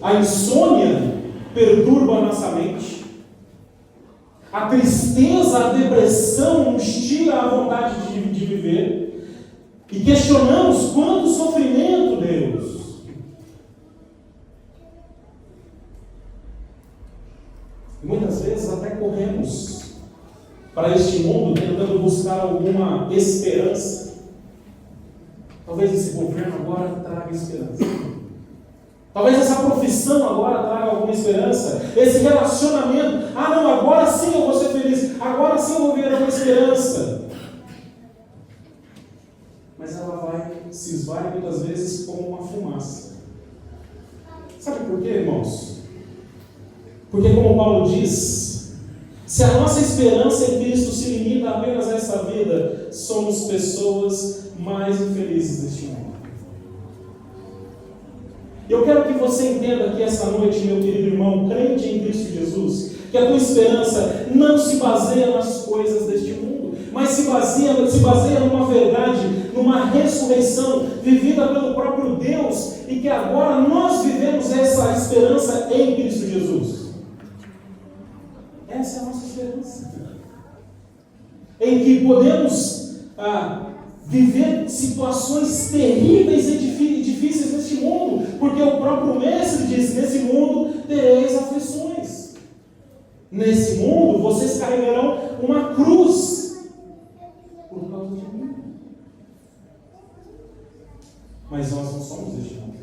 A insônia perturba a nossa mente. A tristeza, a depressão nos tira a vontade de viver. E questionamos quanto sofrimento, Deus. E muitas vezes até corremos para este mundo tentando buscar alguma esperança. Talvez esse governo agora traga esperança. Talvez essa profissão agora traga alguma esperança. Esse relacionamento, não, agora sim eu vou ser feliz. Agora sim eu vou ver uma esperança. Mas ela se esvai muitas vezes como uma fumaça. Sabe por quê, irmãos? Porque, como Paulo diz, se a nossa esperança em Cristo se limita apenas a essa vida, somos pessoas mais infelizes deste mundo. Eu quero que você entenda aqui essa noite, meu querido irmão, crente em Cristo Jesus, que a tua esperança não se baseia nas coisas deste mundo, mas se baseia numa verdade, numa ressurreição vivida pelo próprio Deus, e que agora nós vivemos essa esperança em Cristo Jesus. Essa é a nossa esperança. Em que podemos viver situações terríveis e difíceis neste mundo, porque o próprio Mestre diz: nesse mundo tereis aflições. Nesse mundo vocês carregarão uma cruz por causa de mim. Mas nós não somos deste mundo.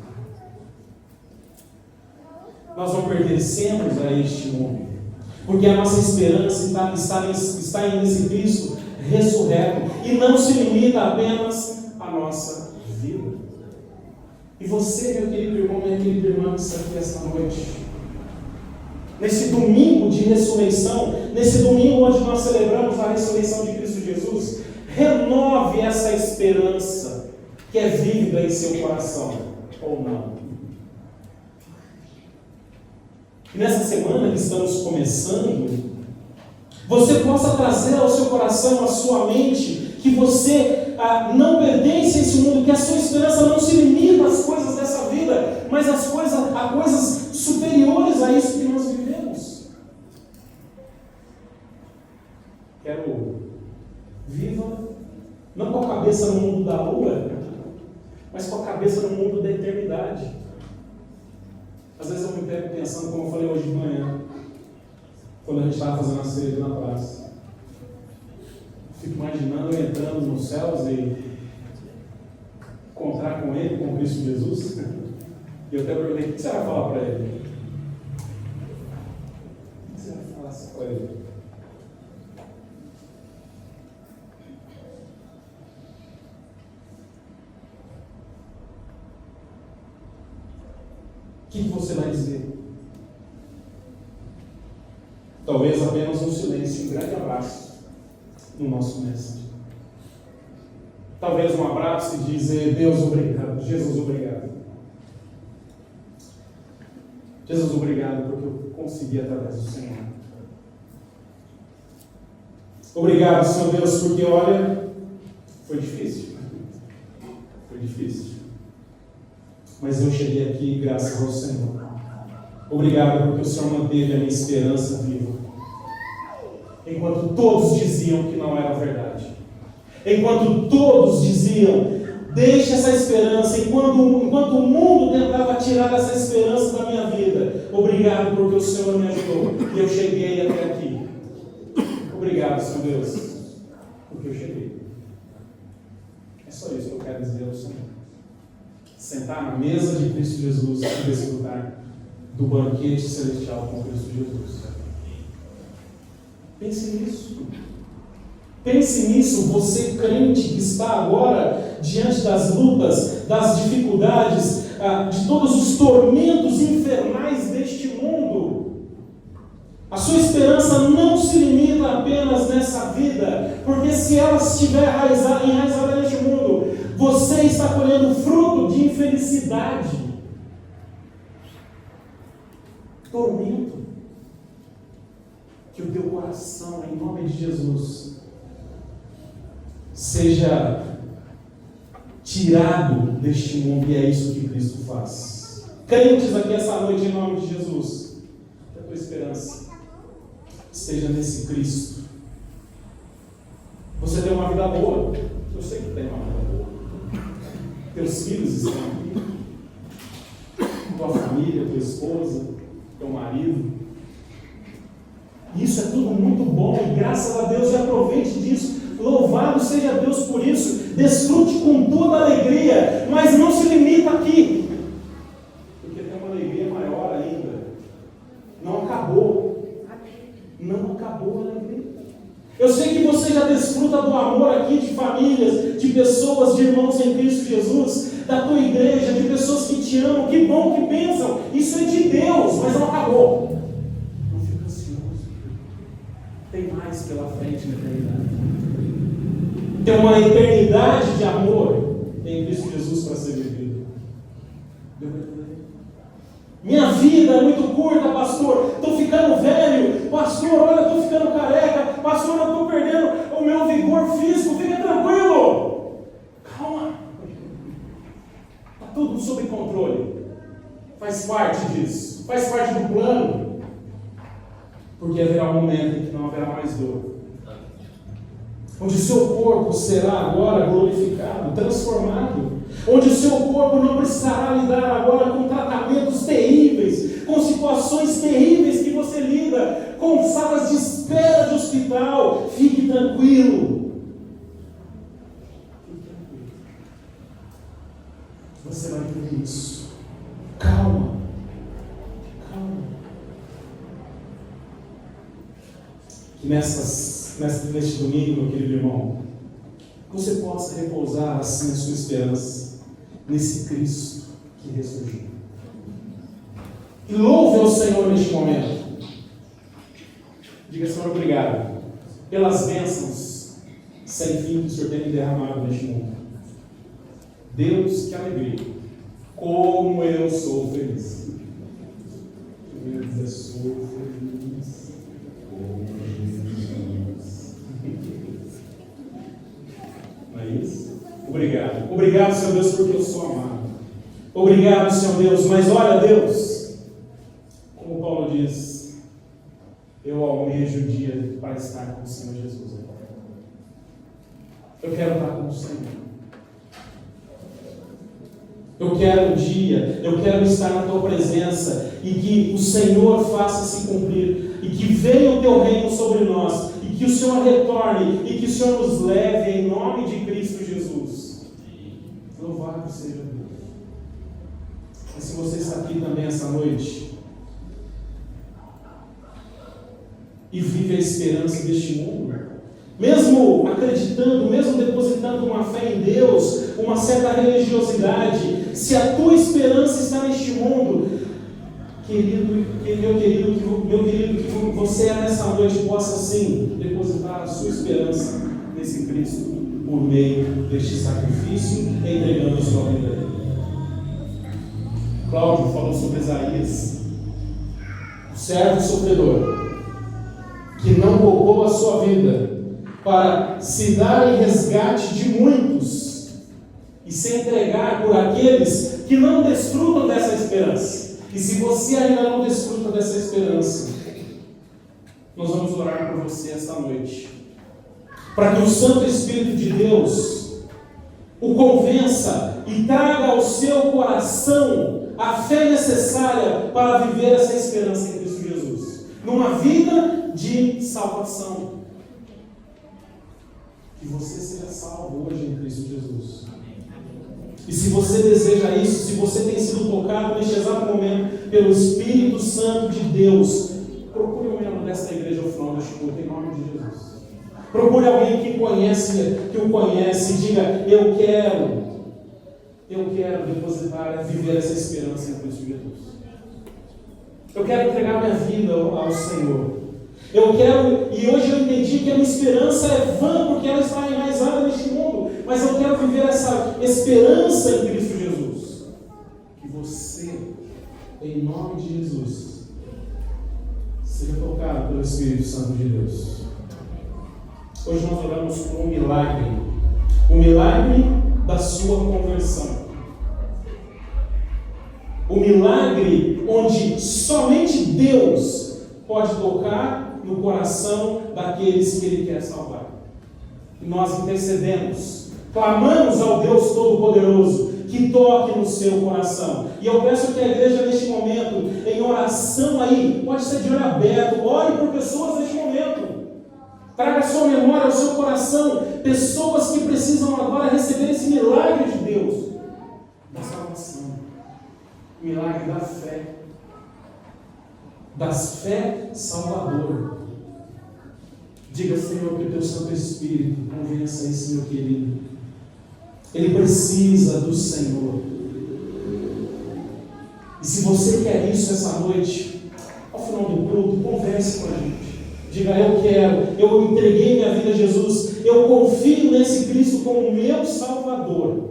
Nós não pertencemos a este mundo. Porque a nossa esperança está nesse Cristo ressurreto. E não se limita apenas à nossa vida. E você, meu querido irmão, minha querida irmã, que está aqui esta noite, nesse domingo de ressurreição, nesse domingo onde nós celebramos a ressurreição de Cristo Jesus, renove essa esperança que é vívida em seu coração, ou não. E nessa semana que estamos começando, você possa trazer ao seu coração, à sua mente, que você não pertence a esse mundo, que a sua esperança não se limita às coisas dessa vida, mas Quero viva, não com a cabeça no mundo da lua, mas com a cabeça no mundo da eternidade. Às vezes eu me pego pensando, como eu falei hoje de manhã, quando a gente estava fazendo a ceia na praça. Fico imaginando eu entrando nos céus e encontrar com Ele, com Cristo Jesus. E eu até perguntei, o que você vai falar para Ele? O que você vai falar para Ele? O que você vai dizer? Talvez apenas um silêncio, um grande abraço no nosso mestre. Talvez um abraço e dizer, Deus obrigado, Jesus obrigado. Jesus obrigado porque eu consegui através do Senhor. Obrigado, Senhor Deus, porque olha, foi difícil. Foi difícil. Mas eu cheguei aqui graças ao Senhor. Obrigado porque o Senhor manteve a minha esperança viva. Enquanto todos diziam que não era verdade. Enquanto todos diziam, deixe essa esperança. Enquanto o mundo tentava tirar essa esperança da minha vida. Obrigado porque o Senhor me ajudou. E eu cheguei até aqui. Obrigado, Senhor Deus, porque eu cheguei. É só isso que eu quero dizer ao Senhor. Sentar na mesa de Cristo Jesus e desfrutar do banquete celestial com Cristo Jesus. Pense nisso. Pense nisso, você crente que está agora diante das lutas, das dificuldades, de todos os tormentos infernais deste mundo. A sua esperança não se limita apenas nessa vida, porque se ela estiver enraizada neste mundo, você está colhendo fruto de infelicidade, tormento. Que o teu coração, em nome de Jesus, seja tirado deste mundo, e é isso que Cristo faz. Crentes aqui essa noite, em nome de Jesus, que a tua esperança esteja nesse Cristo. Você tem uma vida boa, eu sei que tem uma vida boa. Teus filhos estão aqui, tua família, tua esposa, teu marido. Isso é tudo muito bom e graças a Deus, e aproveite disso. Louvado seja Deus por isso. Desfrute com toda alegria, mas não se limita aqui, porque tem uma alegria maior ainda. Não acabou. Não acabou a alegria. Eu sei que você já desfruta do amor aqui de famílias, de pessoas, de irmãos em Cristo Jesus, da tua igreja, de pessoas que te amam. Que bom, que bênção. Isso é de Deus, mas não acabou. Tem mais pela frente na eternidade. Tem uma eternidade de amor em Cristo Jesus para ser vivida. Minha vida é muito curta, pastor. Estou ficando velho. Pastor, olha, estou ficando careca. Pastor, eu estou perdendo o meu vigor físico. Fica tranquilo. Calma. Está tudo sob controle. Faz parte disso. Faz parte do plano. Porque haverá um momento em que não haverá mais dor. Onde o seu corpo será agora glorificado, transformado. Onde o seu corpo não precisará lidar agora com tratamentos terríveis, com situações terríveis que você lida, com salas de espera de hospital. Fique tranquilo. Fique tranquilo. Você vai ter isso. Calma. Calma. Que neste domingo, meu querido irmão, você possa repousar assim a sua esperança nesse Cristo que ressurgiu. E louve ao Senhor neste momento. Diga, Senhor, obrigado pelas bênçãos sem fim que o Senhor tem me derramado neste mundo. Deus, que alegria. Como eu sou feliz. Eu sou feliz. Não é isso? Obrigado. Obrigado, Senhor Deus, porque eu sou amado. Obrigado, Senhor Deus. Mas olha, Deus, como Paulo diz, eu almejo o dia para estar com o Senhor Jesus agora. Eu quero estar com o Senhor. Eu quero um dia, eu quero estar na tua presença e que o Senhor faça se cumprir e que venha o teu reino sobre nós e que o Senhor retorne e que o Senhor nos leve em nome de Cristo Jesus. Louvado seja Deus. E se você está aqui também essa noite e vive a esperança deste mundo, mesmo acreditando, mesmo depositando uma fé em Deus, uma certa religiosidade, se a tua esperança está neste mundo, meu querido, que você nessa noite possa sim depositar a sua esperança nesse Cristo por meio deste sacrifício, entregando a sua vida a Ele. Cláudio falou sobre Isaías, o servo sofredor, que não poupou a sua vida para se dar em resgate de muitos e se entregar por aqueles que não desfrutam dessa esperança. E se você ainda não desfruta dessa esperança, nós vamos orar por você esta noite, para que o Santo Espírito de Deus o convença e traga ao seu coração a fé necessária para viver essa esperança em Cristo Jesus, numa vida de salvação. Que você seja salvo hoje em Cristo Jesus. E se você deseja isso, se você tem sido tocado neste exato momento pelo Espírito Santo de Deus, procure um membro desta igreja ao final deste culto, em nome de Jesus. Procure alguém que o conhece, e diga: eu quero depositar, viver essa esperança em Cristo Jesus. Eu quero entregar minha vida ao Senhor. Eu quero, e hoje eu entendi que a minha esperança é vã, porque ela está enraizada neste mundo, mas eu quero viver essa esperança em Cristo Jesus. Que você, em nome de Jesus, seja tocado pelo Espírito Santo de Deus. Hoje nós oramos por um milagre, o milagre da sua conversão. O milagre onde somente Deus pode tocar no coração daqueles que Ele quer salvar. E nós intercedemos, clamamos ao Deus Todo-Poderoso que toque no seu coração. E eu peço que a igreja neste momento, em oração aí, pode ser de olho aberto, ore por pessoas neste momento. Traga a sua memória, ao seu coração, pessoas que precisam agora receber esse milagre de Deus, da salvação, o milagre da fé, da fé salvadora. Diga: Senhor, que o teu Santo Espírito convença esse meu querido. Ele precisa do Senhor. E se você quer isso essa noite, ao final do culto, converse com a gente. Diga: eu entreguei minha vida a Jesus, eu confio nesse Cristo como meu Salvador,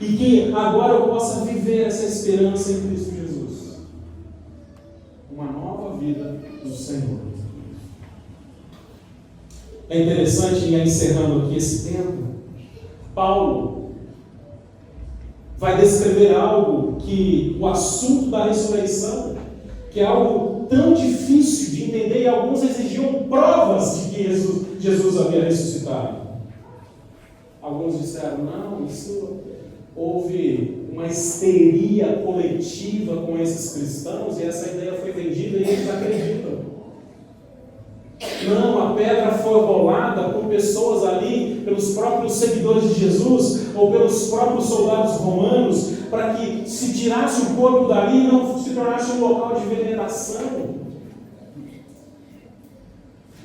e que agora eu possa viver essa esperança em Cristo Jesus. Uma nova vida do Senhor. É interessante, encerrando aqui esse tempo, Paulo vai descrever algo que o assunto da ressurreição, que é algo tão difícil de entender, e alguns exigiam provas de que Jesus havia ressuscitado. Alguns disseram: não, isso houve uma histeria coletiva com esses cristãos, e essa ideia foi vendida e eles acreditam. Não, a pedra foi rolada com pessoas ali, pelos próprios seguidores de Jesus, ou pelos próprios soldados romanos, para que se tirasse o corpo dali e não se tornasse um local de veneração.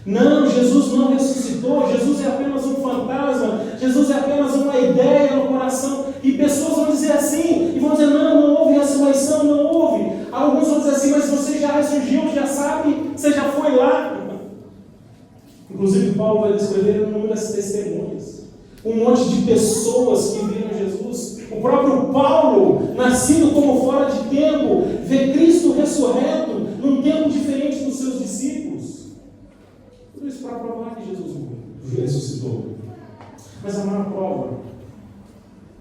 Não, Jesus não ressuscitou, Jesus é apenas um fantasma, Jesus é apenas uma ideia no coração. E pessoas vão dizer assim, e vão dizer: não houve ressurreição, não houve. Alguns vão dizer assim: mas você já ressurgiu, já sabe, você já foi lá. Inclusive Paulo vai descrever inúmeras testemunhas, um monte de pessoas que viram Jesus. O próprio Paulo, nascido como fora de tempo, vê Cristo ressurreto num tempo diferente dos seus discípulos. Tudo isso para provar que Jesus ressuscitou. Mas a maior prova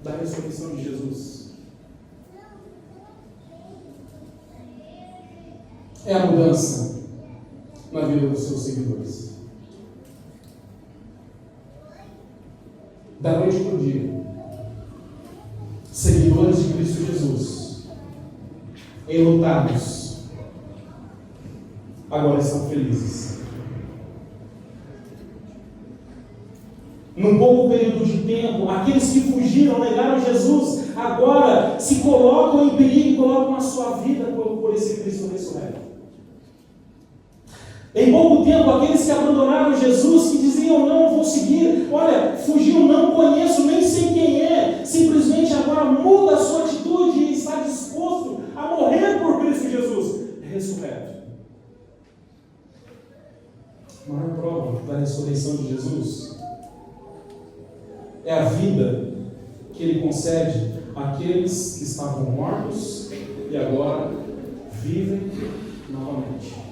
da ressurreição de Jesus é a mudança na vida dos seus seguidores. Da noite para o dia, seguidores de Cristo Jesus, enlutados, agora estão felizes. Num pouco período de tempo, aqueles que fugiram, negaram Jesus, agora se colocam em perigo e colocam a sua vida por esse Cristo ressurreto. Em pouco tempo, aqueles que abandonaram Jesus, que diziam, não, vou seguir, olha, fugiu, não conheço, nem sei quem é, simplesmente agora muda a sua atitude e está disposto a morrer por Cristo Jesus, ressurreto. A maior prova da ressurreição de Jesus é a vida que Ele concede àqueles que estavam mortos e agora vivem novamente.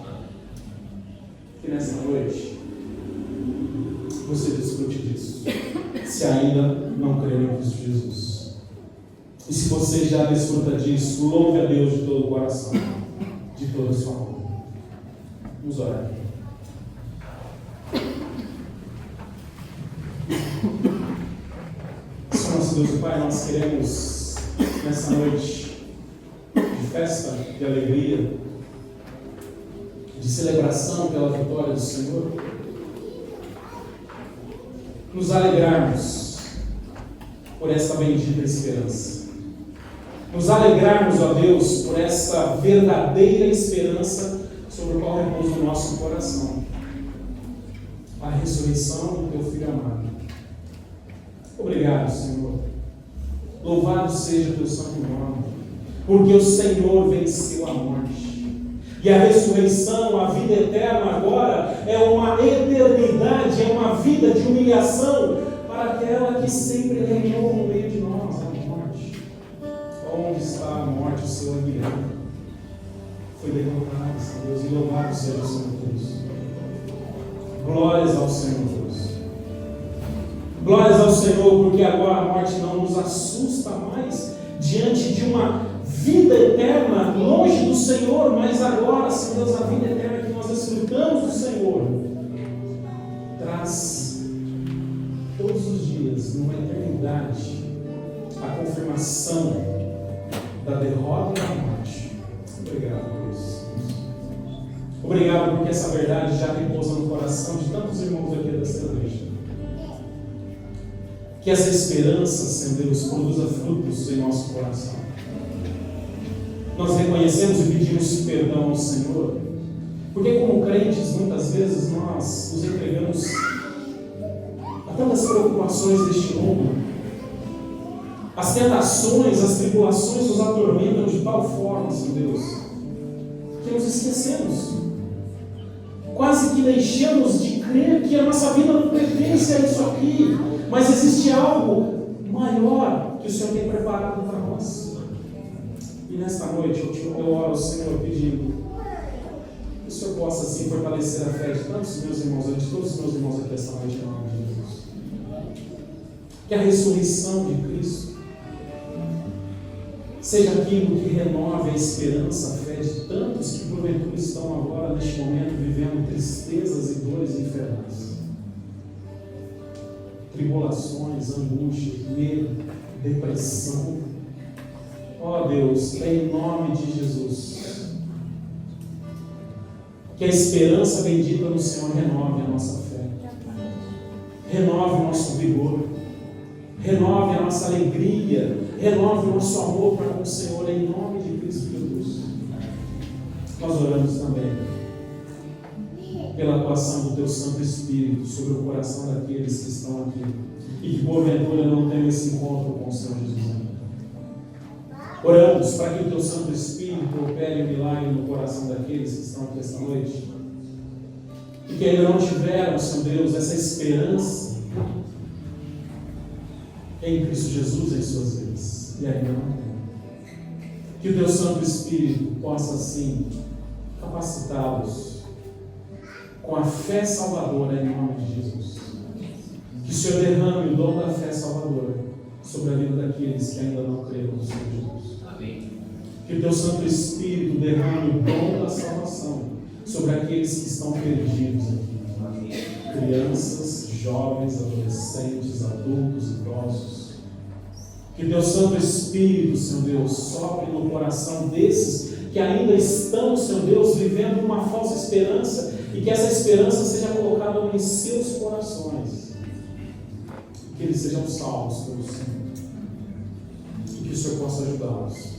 Que nessa noite você desfrute disso, se ainda não creu em Cristo Jesus. E se você já desfruta disso, louve a Deus de todo o coração, de toda a sua alma. Vamos orar. Senhor nosso Deus e Pai, nós queremos nessa noite de festa, de alegria, de celebração pela vitória do Senhor, nos alegrarmos por esta bendita esperança. Nos alegrarmos, ó Deus, por esta verdadeira esperança sobre o qual repousa o nosso coração. A ressurreição do Teu Filho amado. Obrigado, Senhor. Louvado seja o Teu santo nome, porque o Senhor venceu a morte. E a ressurreição, a vida eterna agora, é uma eternidade, é uma vida de humilhação para aquela que sempre reinou no meio de nós, a morte. Onde está a morte, o seu aguilhão? Foi derrotado, Senhor Deus, e louvado seja o Senhor Deus. Glórias ao Senhor Deus. Glórias ao Senhor, porque agora a morte não nos assusta mais diante de uma vida eterna longe do Senhor, mas agora, Senhor Deus, a vida eterna que nós desfrutamos do Senhor traz todos os dias, numa eternidade, a confirmação da derrota e da morte. Obrigado por isso. Obrigado porque essa verdade já repousa no coração de tantos irmãos aqui desta igreja. Que essa esperança, Senhor Deus, produza frutos em nosso coração. Nós reconhecemos e pedimos perdão ao Senhor, porque como crentes, muitas vezes nós nos entregamos a tantas preocupações deste mundo. As tentações, as tribulações nos atormentam de tal forma, Senhor Deus, que nos esquecemos. Quase que deixamos de crer que a nossa vida não pertence a isso aqui, mas existe algo maior que o Senhor tem preparado para nós. E nesta noite eu oro ao Senhor pedindo que o Senhor possa assim fortalecer a fé de tantos meus irmãos, de todos os meus irmãos aqui esta noite, em nome de Jesus. Que a ressurreição de Cristo seja aquilo que renove a esperança, a fé de tantos que porventura estão agora, neste momento, vivendo tristezas e dores infernais. Tribulações, angústias, medo, depressão. Ó Deus, em nome de Jesus, que a esperança bendita no Senhor renove a nossa fé, renove o nosso vigor, renove a nossa alegria, renove o nosso amor para com o Senhor, em nome de Cristo Jesus. Nós oramos também pela atuação do Teu Santo Espírito sobre o coração daqueles que estão aqui e que porventura não têm esse encontro com o Senhor Jesus. Oramos para que o Teu Santo Espírito opere um milagre no coração daqueles que estão aqui esta noite e que ainda não tiveram, Senhor Deus, essa esperança em Cristo Jesus em suas vidas e ainda não tem. Que o Teu Santo Espírito possa assim capacitá-los com a fé salvadora em nome de Jesus. Que o Senhor derrame o dom da fé salvadora sobre a vida daqueles que ainda não creram no Senhor Jesus. Amém. Que o Teu Santo Espírito derrame o dom da salvação sobre aqueles que estão perdidos aqui. Crianças, jovens, adolescentes, adultos, idosos. Que Deus Santo Espírito, Senhor Deus, sopre no coração desses que ainda estão, Senhor Deus, vivendo uma falsa esperança, e que essa esperança seja colocada em seus corações. Que eles sejam salvos pelo Senhor. E que o Senhor possa ajudá-los.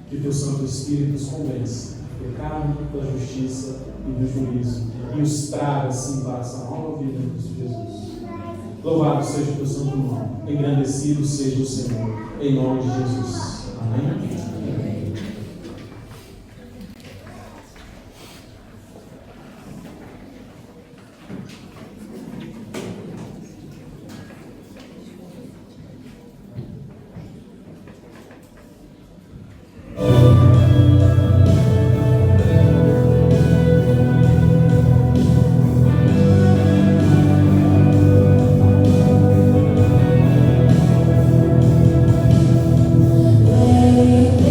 Que Deus Santo Espírito os convença do pecado, da justiça e do juízo, e os traga assim para essa nova vida em Cristo Jesus. Louvado seja o teu santo nome, engrandecido seja o Senhor, em nome de Jesus. Amém? Amém. Hey.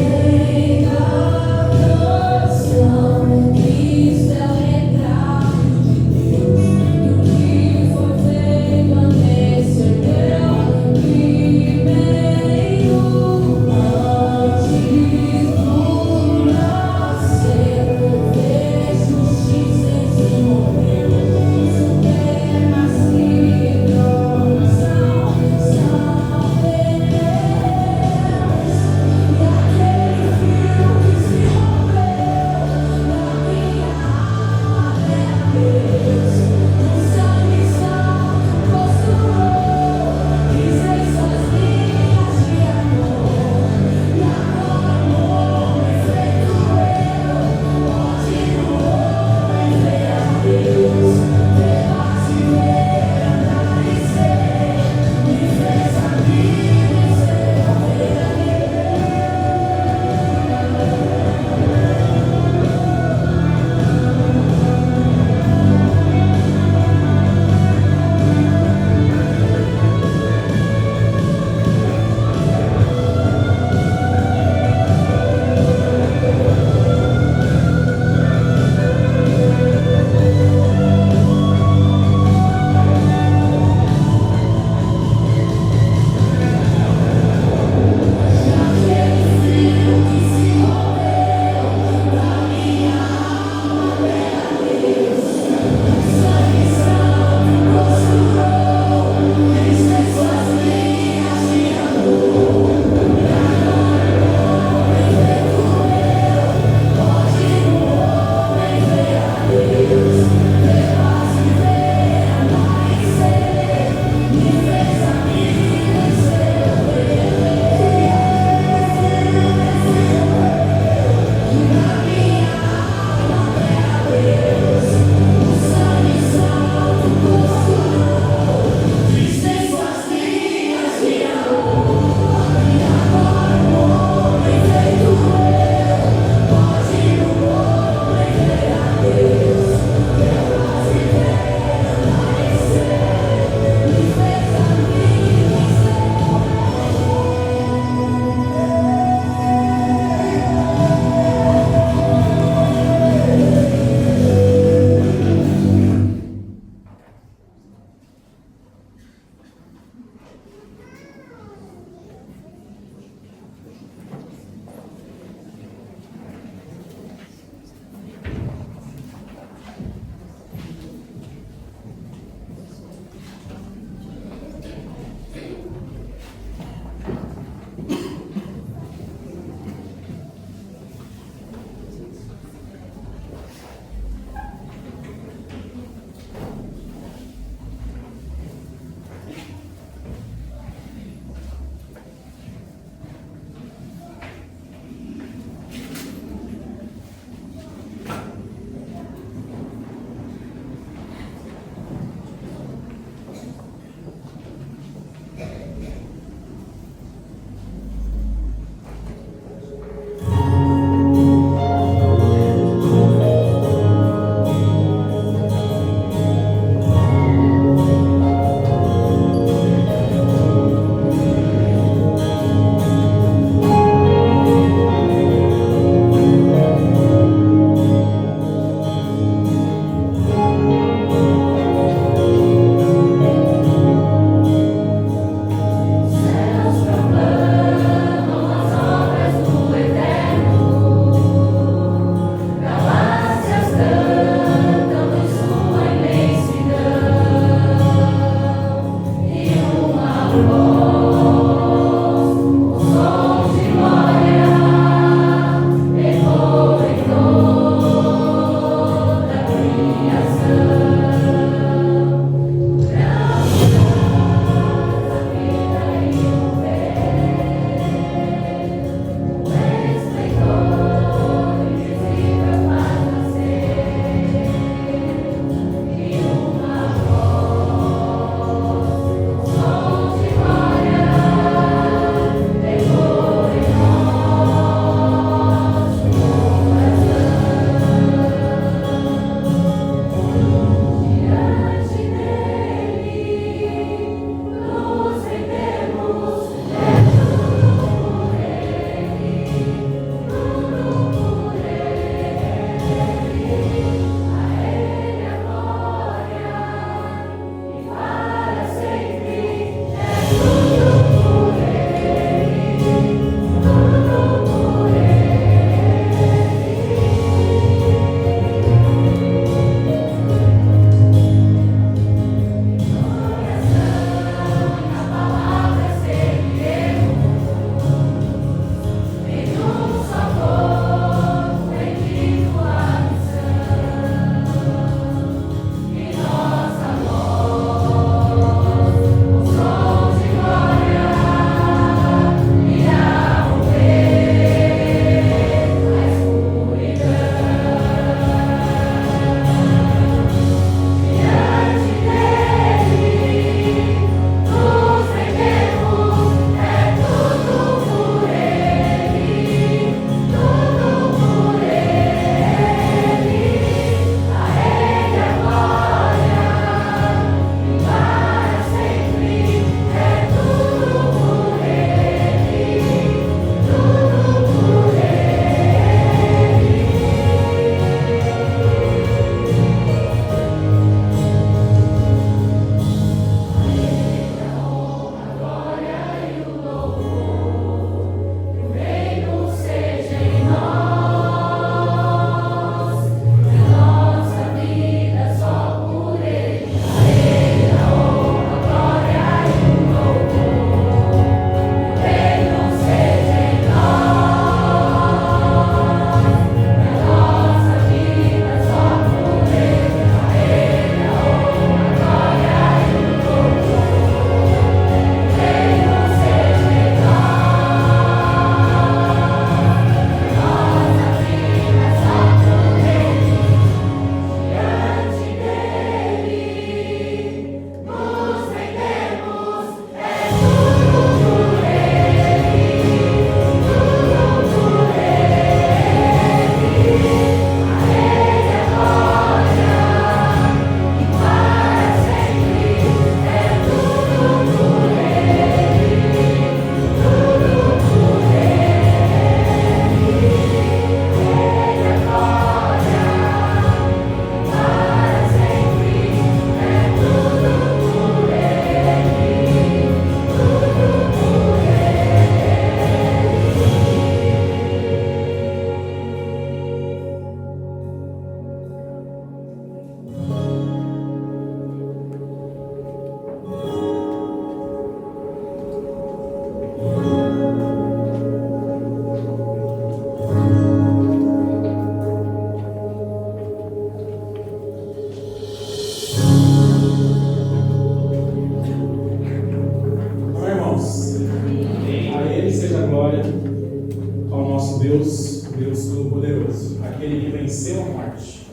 ao nosso Deus, o Deus Todo-Poderoso, aquele que venceu a morte.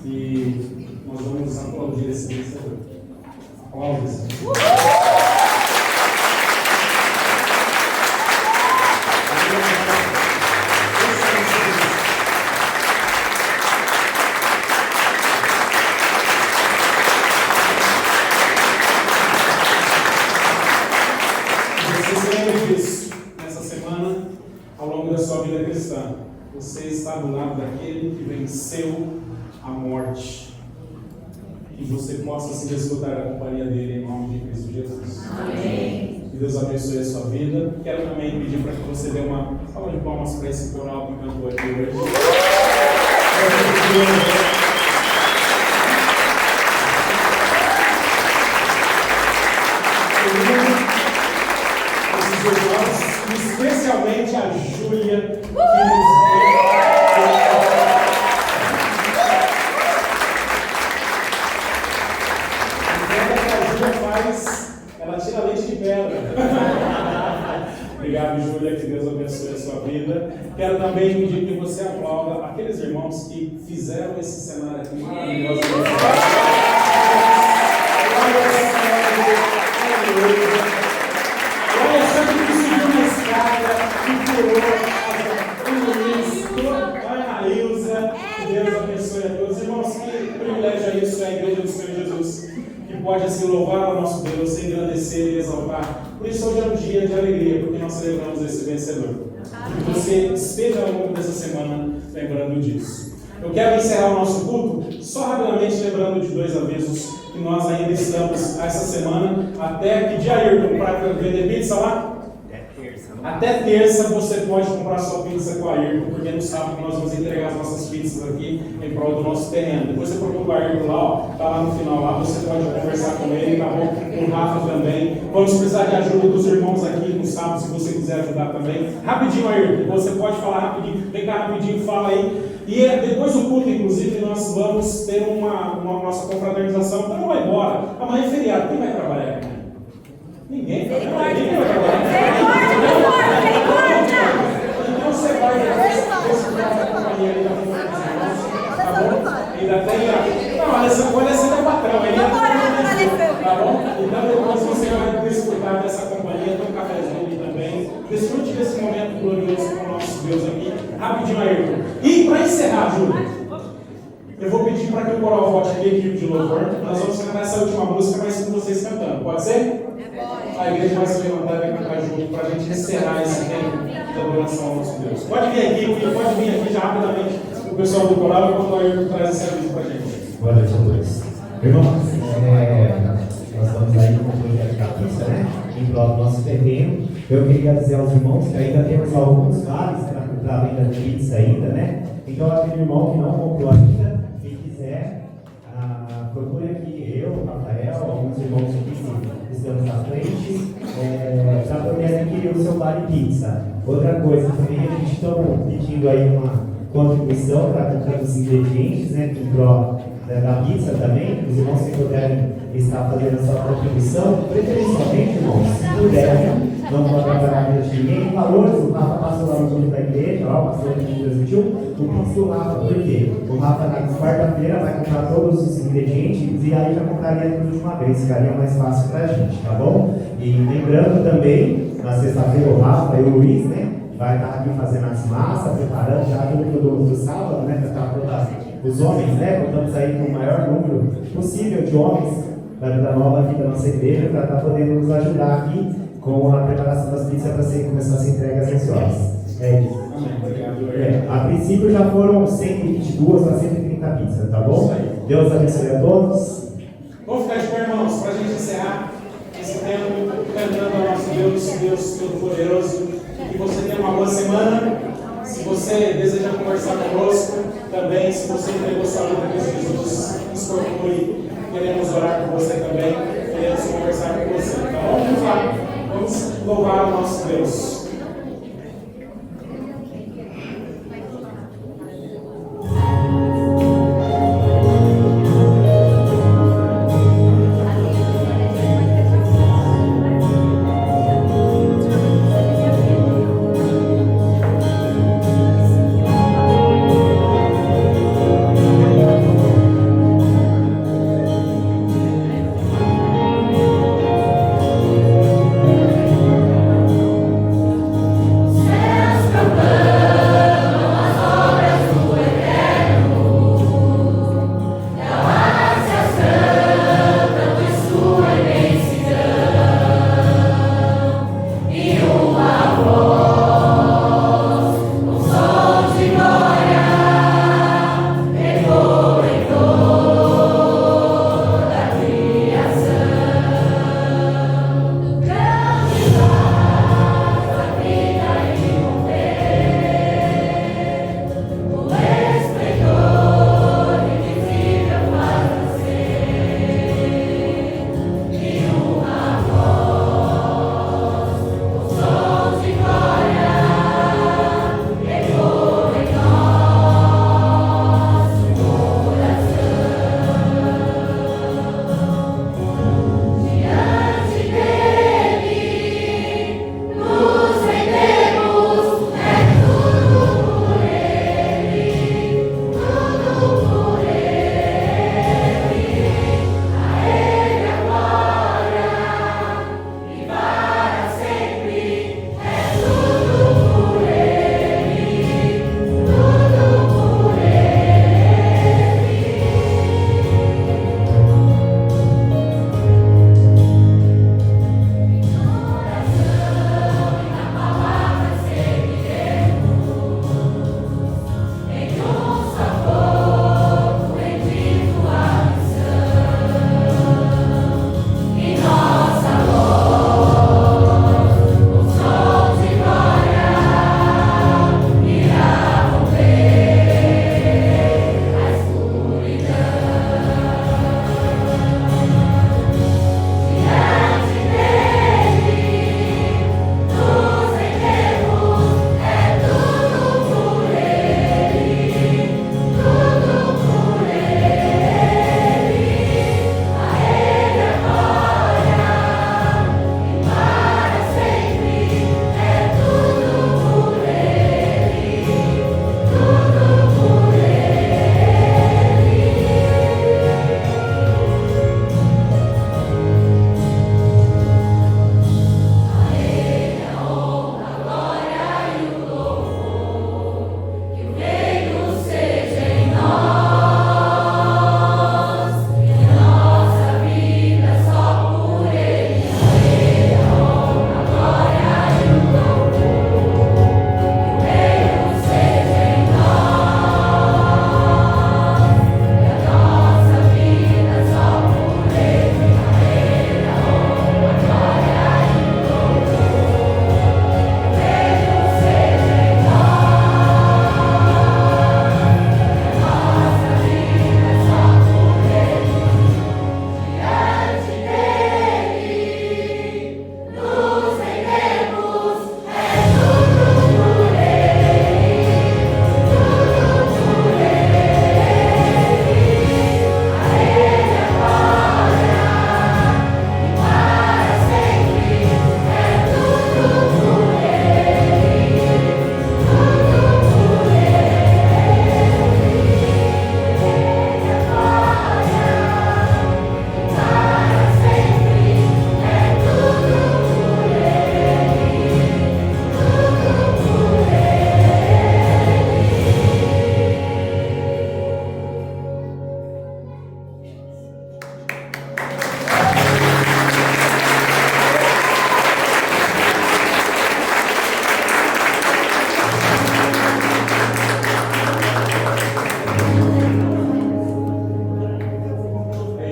E nós vamos aplaudir esse vencedor. Aplausos. Você está do lado daquele que venceu a morte. Que você possa se desfrutar da companhia dele em nome de Cristo Jesus. Amém. Que Deus abençoe a sua vida. Quero também pedir para que você dê uma salva de palmas para esse coral que cantou aqui hoje. Esses irmãos, especialmente a Júlia, que nos ela tira leite de pedra. Obrigado, Júlia, que Deus abençoe a sua vida. Quero também pedir que você aplauda aqueles irmãos que fizeram esse cenário aqui maravilhoso. Olha só que subiu na escada, que curou a Ilza. Que Deus abençoe a todos. Irmãos, que privilégio é isso, é a igreja do Senhor Jesus, que pode assim louvar ao nosso Deus, engrandecer e exaltar. Por isso hoje é um dia de alegria, porque nós celebramos esse vencedor. Que você esteja ao longo dessa semana lembrando disso. Eu quero encerrar o nosso culto só rapidamente lembrando de 2 avisos que nós ainda estamos essa semana. Até que dia, Ayrton, para vender pizza lá? Até terça você pode comprar sua pizza com a Ayrton, porque no sábado nós vamos entregar as nossas pizzas aqui em prol do nosso terreno. Depois você procura o Ayrton lá, ó, tá lá no final lá, você pode conversar com ele, tá bom? Com o Rafa também. Vamos precisar de ajuda dos irmãos aqui no sábado, se você quiser ajudar também. Rapidinho, Ayrton, você pode falar rapidinho, vem cá rapidinho, fala aí. E depois do culto, inclusive, nós vamos ter uma nossa confraternização. Então não vai embora. Amanhã é feriado, quem vai trabalhar aqui? Ninguém vai trabalhar. Então você vai desfrutar da companhia ali da confraternização, tá bom? Ainda tem não, olha, você é patrão, tá bom? Então depois você vai desfrutar dessa companhia, tem um cafezinho ali também. Desfrute desse momento glorioso com o nosso Deus aqui. Rapidinho, Ayrton. E para encerrar, Júlio, eu vou pedir para que o coral volte aqui, equipe de louvor. Nós vamos cantar essa última música, mas com vocês cantando. Pode ser? A igreja vai se levantar e vai cantar junto para a gente encerrar esse tempo de adoração ao nosso Deus. Pode vir aqui já rapidamente o pessoal do coral, enquanto o Ayrton traz esse aviso para a gente. Boa noite a todos. Irmãos, nós estamos aí com o projeto da pizza, né? Em prol do nosso terreno. Eu queria dizer aos irmãos que ainda temos alguns vales para venda de pizza ainda, né? Então, aquele irmão que não comprou ainda, quem quiser, procure aqui eu, Rafael, alguns irmãos que estamos na frente, para poder adquirir o seu vale pizza. Outra coisa também, a gente está pedindo aí uma contribuição para comprar os ingredientes, né? Em prol da pizza também. Os irmãos que puderem estar fazendo essa contribuição, preferencialmente, irmãos, se puderem, não vou atrapalhar a vida de ninguém. Valores, o Rafa passou lá no grupo da igreja, ó, o pastor que transmitiu, o Pix do Rafa, por quê? O Rafa na quarta-feira vai comprar todos os ingredientes e aí já compraria tudo de uma vez, ficaria mais fácil pra gente, tá bom? E lembrando também, na sexta-feira o Rafa e o Luiz, né, vai estar aqui fazendo as massas, preparando já do sábado, né, para estar todas os homens, né, contamos aí com o maior número possível de homens da vida nova aqui da nossa igreja, para estar podendo nos ajudar aqui com a preparação das pizzas para começar a ser entregue às 11 horas. É isso. A princípio já foram 122 a 130 pizzas, tá bom? Deus abençoe a todos. Vamos ficar de pé, irmãos, para a gente encerrar esse tempo cantando ao nosso Deus, Deus Todo-Poderoso. Que você tenha uma boa semana. Se você deseja conversar conosco, também, se você entregou sua vida a Cristo Jesus, nos procure. Queremos orar por você também. Queremos conversar com você. Tá bom? Vamos lá. Vamos louvar o nosso Deus.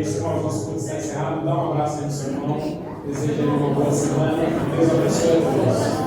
esse irmão, nosso culto está encerrado. Dá um abraço aí no seu irmão. Desejo ele uma boa semana. Deus abençoe a todos.